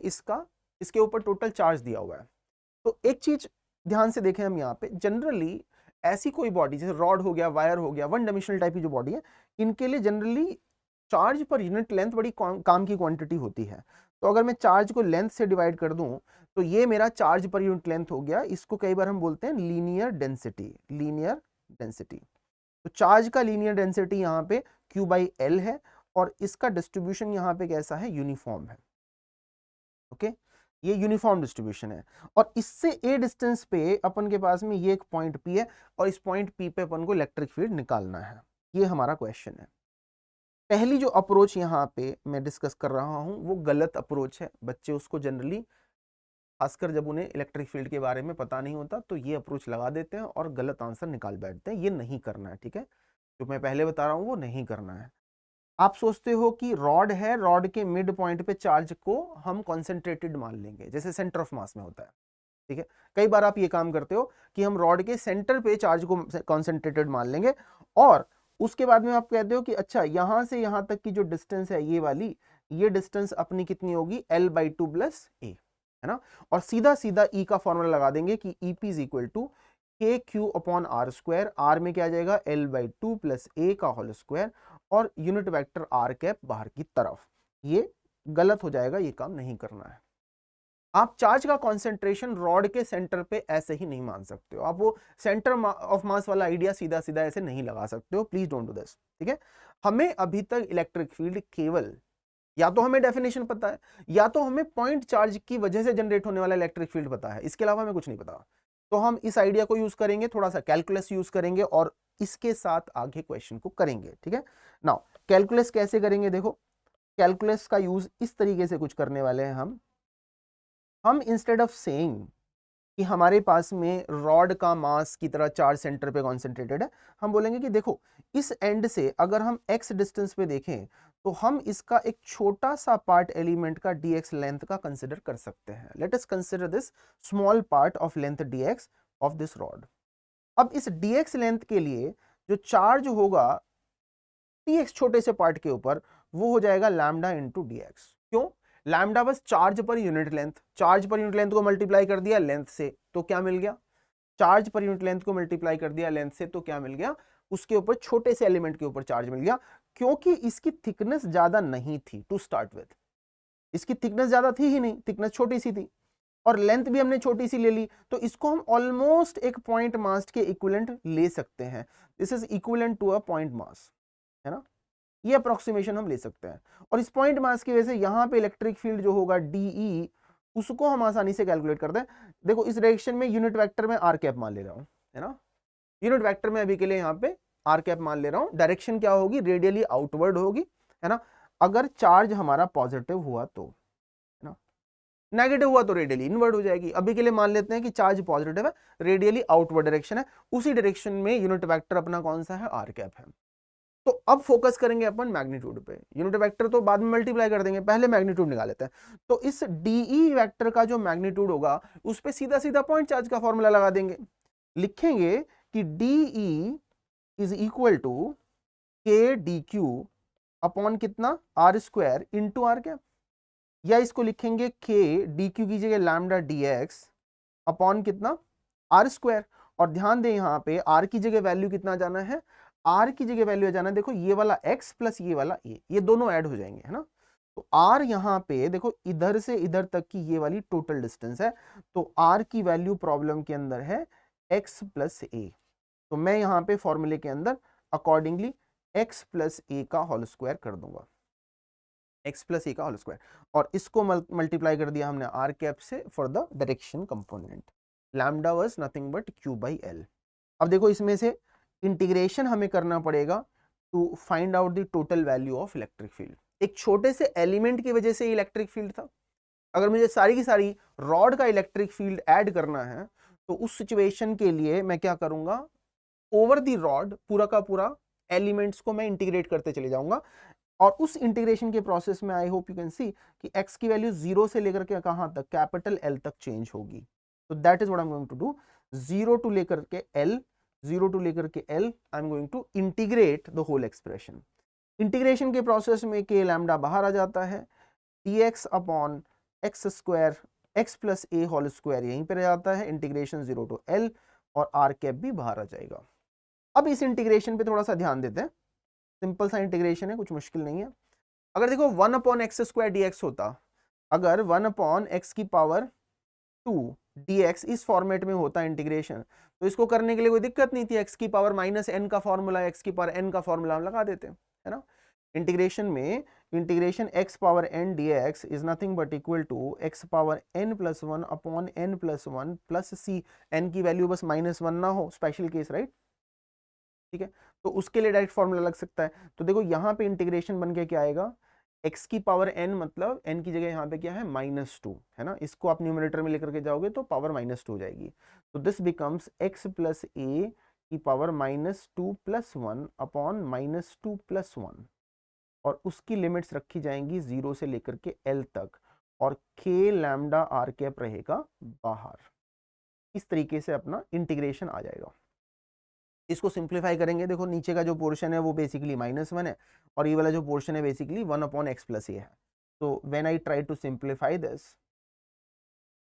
इसके ऊपर टोटल चार्ज दिया हुआ है। तो एक चीज ध्यान से देखें हम यहाँ पे, जनरली ऐसी कोई बॉडी जैसे रॉड हो गया, वायर हो गया, वन डायमेंशनल टाइप की जो बॉडी है, इनके लिए generally charge per unit length बड़ी काम की क्वांटिटी होती है। तो अगर मैं चार्ज को लेंथ से डिवाइड कर दूं तो ये मेरा चार्ज पर यूनिट लेंथ हो गया। इसको कई बार हम बोलते हैं लीनियर डेंसिटी। तो चार्ज का लीनियर डेंसिटी यहाँ पे Q/L है, और इसका डिस्ट्रीब्यूशन यहाँ पे कैसा है? यूनिफॉर्म है। ओके, ये यूनिफॉर्म डिस्ट्रीब्यूशन है। और इससे ए डिस्टेंस पे अपन के पास में ये एक पॉइंट P है, और इस पॉइंट P पे अपन को इलेक्ट्रिक फील्ड निकालना है। ये हमारा क्वेश्चन है। पहली जो अप्रोच यहाँ पे मैं डिस्कस कर रहा हूँ वो गलत अप्रोच है। बच्चे उसको जनरली, खासकर जब उन्हें इलेक्ट्रिक फील्ड के बारे में पता नहीं होता, तो ये अप्रोच लगा देते हैं और गलत आंसर निकाल बैठते हैं। ये नहीं करना है, ठीक है। जो मैं पहले बता रहा हूँ वो नहीं करना है। आप सोचते हो कि रॉड है, रॉड के मिड पॉइंट पे चार्ज को हम कॉन्सेंट्रेटेड मान लेंगे, जैसे सेंटर ऑफ मास में होता है, ठीक है। कई बार आप ये काम करते हो कि हम रॉड के सेंटर पे चार्ज को कॉन्सेंट्रेटेड मान लेंगे, और उसके बाद में आप कहते हो कि अच्छा यहां से यहां तक की जो डिस्टेंस है ये वाली, ये डिस्टेंस अपनी कितनी होगी? L/2 प्लस ए, है ना। और सीधा सीधा E का फॉर्मूला लगा देंगे कि EP is equal to KQ upon R square. R में क्या आ जाएगा? L/2 प्लस ए का होल स्क्वायर, और यूनिट वेक्टर आर कैप बाहर की तरफ। ये गलत हो जाएगा, ये काम नहीं करना है। आप चार्ज का कंसंट्रेशन रॉड के सेंटर पे ऐसे ही नहीं मान सकते हो। आप वो सेंटर ऑफ मास वाला आइडिया सीधा सीधा ऐसे नहीं लगा सकते हो। प्लीज डोंट डू दिस, ठीक है। हमें अभी तक इलेक्ट्रिक फील्ड केवल, या तो हमें डेफिनेशन पता है, या तो हमें पॉइंट चार्ज की वजह से जनरेट होने वाला इलेक्ट्रिक फील्ड पता है, इसके अलावा हमें कुछ नहीं पता। तो हम इस आइडिया को यूज करेंगे, थोड़ा सा कैलकुलस यूज करेंगे और इसके साथ आगे क्वेश्चन को करेंगे, ठीक है। नाउ कैलकुलस कैसे करेंगे, देखो कैलकुलस का यूज इस तरीके से कुछ करने वाले हैं हम इंस्टेड ऑफ सेइंग कि हमारे पास में रॉड का मास की तरह चार्ज सेंटर पे कॉन्सेंट्रेटेड है, हम बोलेंगे कि देखो इस एंड से अगर हम x डिस्टेंस पे देखें तो हम इसका एक छोटा सा पार्ट एलिमेंट का dx लेंथ का कंसिडर कर सकते हैं। Let us consider this small part of length dx of this rod. अब इस dx लेंथ के लिए जो चार्ज होगा tx छोटे से पार्ट के ऊपर, वो हो जाएगा लैम्डा इंटू dx। क्यों? लैम्डा बस charge per unit length, charge per unit length को मल्टीप्लाई कर दिया लेंथ से तो क्या मिल गया, चार्ज पर यूनिट लेंथ को मल्टीप्लाई कर दिया लेंथ से तो क्या मिल गया, उसके ऊपर छोटे से एलिमेंट के ऊपर चार्ज मिल गया। क्योंकि इसकी थिकनेस ज्यादा नहीं थी टू स्टार्ट विद, इसकी थिकनेस ज्यादा थी ही नहीं, थिकनेस छोटी सी थी और लेंथ भी हमने छोटी सी ले ली, तो इसको हम ऑलमोस्ट एक पॉइंट मास के इक्विवेलेंट ले सकते हैं। This is equivalent to a point mass, है ना, ये अप्रोक्सीमेशन हम ले सकते हैं। और इस पॉइंट मास की वजह से यहाँ पे इलेक्ट्रिक फील्ड जो होगा DE, उसको हम आसानी से कैलकुलेट करते हैं। देखो इस डायरेक्शन में यूनिट वेक्टर में आर कैप मान ले रहा हूँ, है ना, यूनिट वेक्टर में अभी के लिए यहाँ पे आर कैप मान ले रहा हूँ। डायरेक्शन क्या होगी, रेडियली आउटवर्ड होगी, है ना, अगर चार्ज हमारा पॉजिटिव हुआ तो, है ना, नेगेटिव हुआ तो रेडियली इनवर्ड हो जाएगी। अभी के लिए मान लेते हैं कि चार्ज पॉजिटिव है, रेडियली आउटवर्ड डायरेक्शन है, उसी डायरेक्शन में यूनिट वेक्टर अपना कौन सा है, आर कैप है। तो अब फोकस करेंगे अपन मैग्नीट्यूड पे, यूनिट वेक्टर तो बाद में मल्टीप्लाई कर देंगे, पहले मैग्नीट्यूड निकाल लेते हैं। तो इस DE वेक्टर का जो मैग्नीट्यूड होगा उस पे सीधा सीधा पॉइंट चार्ज का फॉर्मूला लगा देंगे, लिखेंगे कि DE is equal to K D Q upon कितना, R square into R cap, या इसको लिखेंगे के डी क्यू की जगह लैम्डा dx अपॉन कितना, आर स्क्वायर। और ध्यान दें यहाँ पे आर की जगह वैल्यू कितना जाना है, आर की जगह वैल्यू जाना है, देखो ये वाला x प्लस ये वाला a, ये दोनों ऐड हो जाएंगे, है ना। तो r यहाँ पे देखो इधर से इधर तक की ये वाली टोटल डिस्टेंस है, तो r की वैल्यू प्रॉब्लम के अंदर है x प्लस a। तो मैं यहाँ पे फॉर्मूले के अंदर अकॉर्डिंगली x प्लस a का होल स्क्वायर कर दूंगा, x प्लस a का होल स्क्वायर, और इसको मल्टीप्लाई कर दिया हमने r कैप से for the direction component. Lambda was nothing but q by l। अब देखो इसमें से इंटीग्रेशन हमें करना पड़ेगा to find out the total value of electric field. एक छोटे से एलिमेंट की वजह से इलेक्ट्रिक फील्ड था, अगर मुझे सारी की सारी रॉड का इलेक्ट्रिक फील्ड ऐड करना है तो उस सिचुएशन के लिए मैं क्या करूंगा, ओवर द रॉड पूरा का पूरा एलिमेंट्स को मैं इंटीग्रेट करते चले जाऊंगा। और उस इंटीग्रेशन के प्रोसेस में I hope you can see कि x की वैल्यू 0 से लेकर के कहां तक, कैपिटल L तक चेंज होगी। तो that is what I am going to do, 0 to लेकर के L, 0 टू लेकर के L, I am going to integrate the whole expression. Integration के प्रोसेस में के लैम्डा बाहर आ जाता है, dx upon x square x plus a whole square यहीं पर आ जाता है, इंटीग्रेशन 0 टू L, और आर कैप भी बाहर आ जाएगा। अब इस इंटीग्रेशन पे थोड़ा सा ध्यान देते हैं, सिंपल सा इंटीग्रेशन है, कुछ मुश्किल नहीं है। अगर देखो 1 अपॉन एक्स स्क्वायर dx होता, अगर 1 अपॉन एक्स की पावर 2 dx इस फॉर्मेट में होता इंटीग्रेशन, तो इसको करने के लिए कोई दिक्कत नहीं थी, एक्स की पावर माइनस एन का फॉर्मूला, एक्स की पावर एन का फॉर्मूला हम लगा देते हैं, है ना। इंटीग्रेशन में integration X power N dx is nothing but equal to X power N plus 1 upon N plus 1 plus C, N की वैल्यू बस -1 ना हो, स्पेशल केस, राइट, ठीक है, तो उसके लिए डायरेक्ट फॉर्मूला लग सकता है। तो देखो यहाँ पे इंटीग्रेशन बन के क्या आएगा, x की पावर n, मतलब n की जगह यहाँ पे क्या है, -2, है ना, इसको आप न्यूमरेटर में लेकर के जाओगे तो पावर -2 हो जाएगी। तो this becomes x plus a की पावर -2 प्लस 1 अपॉन -2 प्लस 1, और उसकी लिमिट्स रखी जाएंगी 0 से लेकर के L तक, और k लैम्डा आर कैप रहेगा बाहर। इस तरीके से अपना इंटीग्रेशन आ जाएगा। इसको सिंप्लीफाई करेंगे, देखो नीचे का जो पोर्शन है वो बेसिकली -1 है, और ये वाला जो पोर्शन है basically 1 upon X plus A है। तो when I try to simplify this,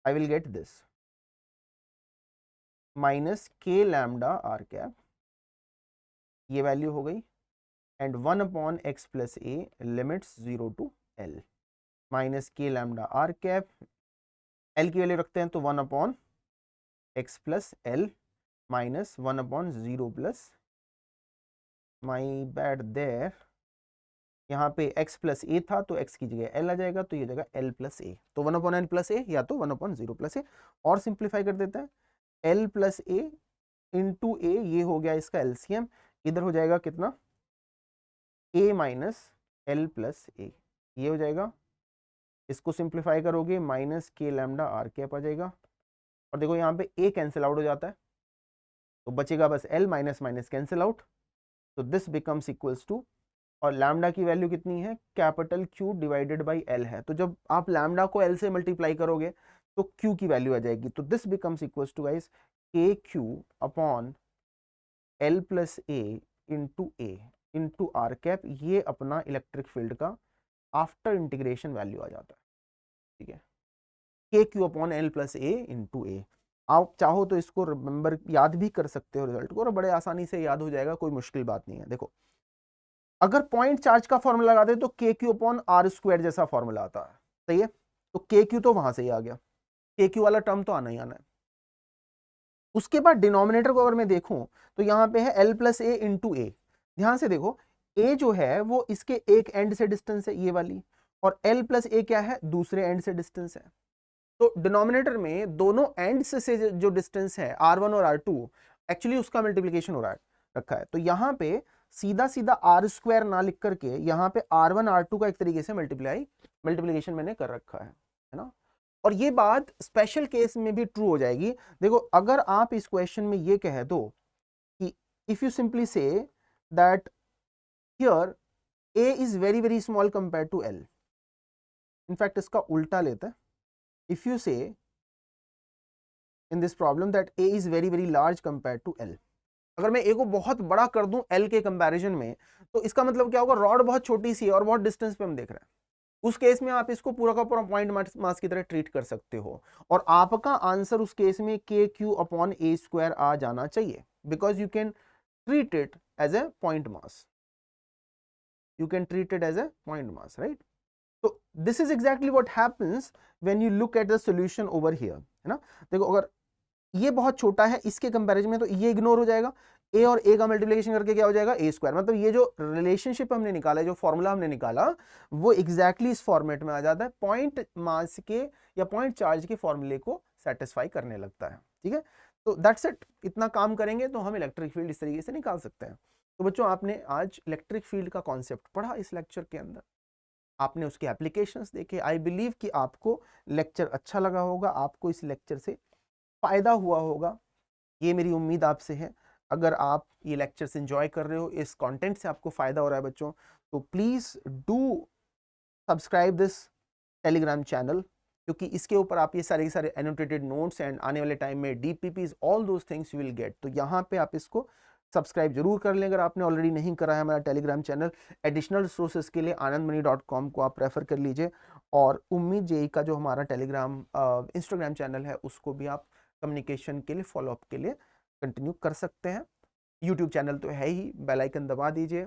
I will get this minus K lambda R cap, ये वैल्यू हो गई, and 1 upon X plus A limits 0 to L, minus K lambda R cap, L की value रखते हैं तो 1 upon X plus L minus 1 upon 0 plus, my bad there, यहाँ पे x plus ए था तो x की जगह l आ जाएगा, तो ये जगह l प्लस ए, तो 1 अपॉन n प्लस ए या तो 1 अपॉन 0 प्लस ए। और सिंप्लीफाई कर देते हैं, L प्लस ए इंटू ए, ये हो गया इसका एलसीएम, इधर हो जाएगा कितना, a माइनस एल प्लस ए, ये हो जाएगा। इसको सिंप्लीफाई करोगे minus K lambda R cap आ जाएगा, और देखो यहाँ पे a कैंसिल आउट हो जाता है, तो बचेगा बस l minus minus cancel out, तो दिस बिकम्स इक्वल्स टू, और लैम्डा की वैल्यू कितनी है, capital Q divided by L है, तो जब आप लैम्डा को L से मल्टीप्लाई करोगे तो Q की वैल्यू आ जाएगी, तो this becomes equals to guys K Q upon L plus A into R cap, ये अपना इलेक्ट्रिक फील्ड का आफ्टर इंटीग्रेशन वैल्यू आ जाता है, ठीक है, K Q upon L plus A into A. आप चाहो तो इसको रिमेंबर याद भी कर सकते हो रिजल्ट को, और बड़े आसानी से याद हो जाएगा, कोई मुश्किल बात नहीं है। देखो अगर पॉइंट चार्ज का फॉर्मूला लगाते तो के क्यू अपॉन आर स्क्वायर जैसा फॉर्मूला आता है, सही है, तो के क्यू तो वहां से ही आ गया, के क्यू वाला टर्म तो आना ही आना है। उसके बाद डिनोमिनेटर को अगर मैं देखूं तो यहाँ पे है एल प्लस ए इंटू ए, ध्यान से देखो ए जो है वो इसके एक एंड से डिस्टेंस है ये वाली, और एल प्लस ए क्या है, दूसरे एंड से डिस्टेंस है, तो डिनोमिनेटर में दोनों एंड्स से जो डिस्टेंस है R1 और R2, एक्चुअली उसका मल्टीप्लिकेशन हो रहा है रखा है, तो यहाँ पे सीधा सीधा आर स्क्वायर ना लिख करके यहाँ पे R1 R2 का एक तरीके से मल्टीप्लिकेशन मैंने कर रखा है ना। और ये बात स्पेशल केस में भी ट्रू हो जाएगी। देखो अगर आप इस क्वेश्चन में ये कह दो कि if you simply say that here a is very very small compare to l, in fact इसका उल्टा लेता है, if you say in this problem that a is very very large compared to l, अगर मैं a को बहुत बड़ा कर दूं l के कंपैरिजन में, तो इसका मतलब क्या होगा, रॉड बहुत छोटी सी है और बहुत डिस्टेंस पे हम देख रहे हैं, उस केस में आप इसको पूरा का पूरा पॉइंट मास की तरह ट्रीट कर सकते हो, और आपका आंसर उस केस में K Q upon A square आ जाना चाहिए, because you can treat it as a point mass, you can treat it as a point mass, right? So this is exactly what happens when you look at the solution over here, है ना। देखो अगर ये बहुत छोटा है इसके comparison में, तो ये इग्नोर हो जाएगा, a और a का मल्टीप्लिकेशन करके क्या हो जाएगा, a स्क्वायर, मतलब ये जो रिलेशनशिप हमने निकाला है, जो फॉर्मूला हमने निकाला, वो एग्जैक्टली इस फॉर्मेट में आ जाता है, पॉइंट मास के या पॉइंट चार्ज के फॉर्मूले को सेटिस्फाई करने लगता है, ठीक है। तो दैट्स इट, इतना काम करेंगे तो हम इलेक्ट्रिक फील्ड इस तरीके से निकाल सकते हैं। तो बच्चों आपने आज इलेक्ट्रिक फील्ड का कॉन्सेप्ट पढ़ा इस लेक्चर के अंदर, आपने उसके एप्लीकेशंस देखे, आई बिलीव कि आपको लेक्चर अच्छा लगा होगा, आपको इस लेक्चर से फायदा हुआ होगा, ये मेरी उम्मीद आपसे है। अगर आप ये लेक्चर्स एंजॉय कर रहे हो, इस कंटेंट से आपको फायदा हो रहा है बच्चों, तो please do subscribe this Telegram channel, क्योंकि इसके ऊपर आप ये सारे सारे एनोटेटेड नोट्स एंड आने वाले टाइम में DPPs, all those things you will get, तो यहाँ पे आप इसको सब्सक्राइब जरूर कर लें अगर आपने ऑलरेडी नहीं करा है हमारा टेलीग्राम चैनल। एडिशनल रिसोर्सेज के लिए anandmani.com को आप रेफर कर लीजिए, और उम्मीद जेई का जो हमारा टेलीग्राम इंस्टाग्राम चैनल है उसको भी आप कम्युनिकेशन के लिए, फॉलोअप के लिए कंटिन्यू कर सकते हैं। यूट्यूब चैनल तो है ही, बेल आइकन दबा दीजिए,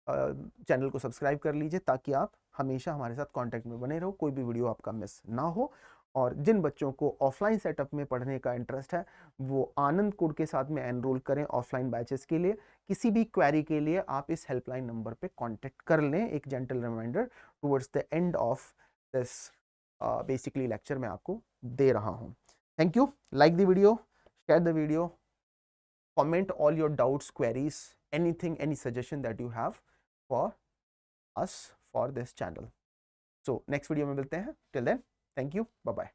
चैनल को सब्सक्राइब कर लीजिए, ताकि आप हमेशा हमारे साथ कांटेक्ट में बने रहो, कोई भी वीडियो आपका मिस ना हो। और जिन बच्चों को ऑफलाइन सेटअप में पढ़ने का इंटरेस्ट है वो आनंद कोड के साथ में एनरोल करें ऑफलाइन बैचेस के लिए। किसी भी क्वेरी के लिए आप इस हेल्पलाइन नंबर पे कांटेक्ट कर लें। एक gentle reminder towards the end of this basically lecture मैं आपको दे रहा हूं। Thank you, like the video, share the video, comment all your doubts, queries, anything, any suggestion that you have for us for this channel. So next video में मिलते हैं, till then thank you, bye bye.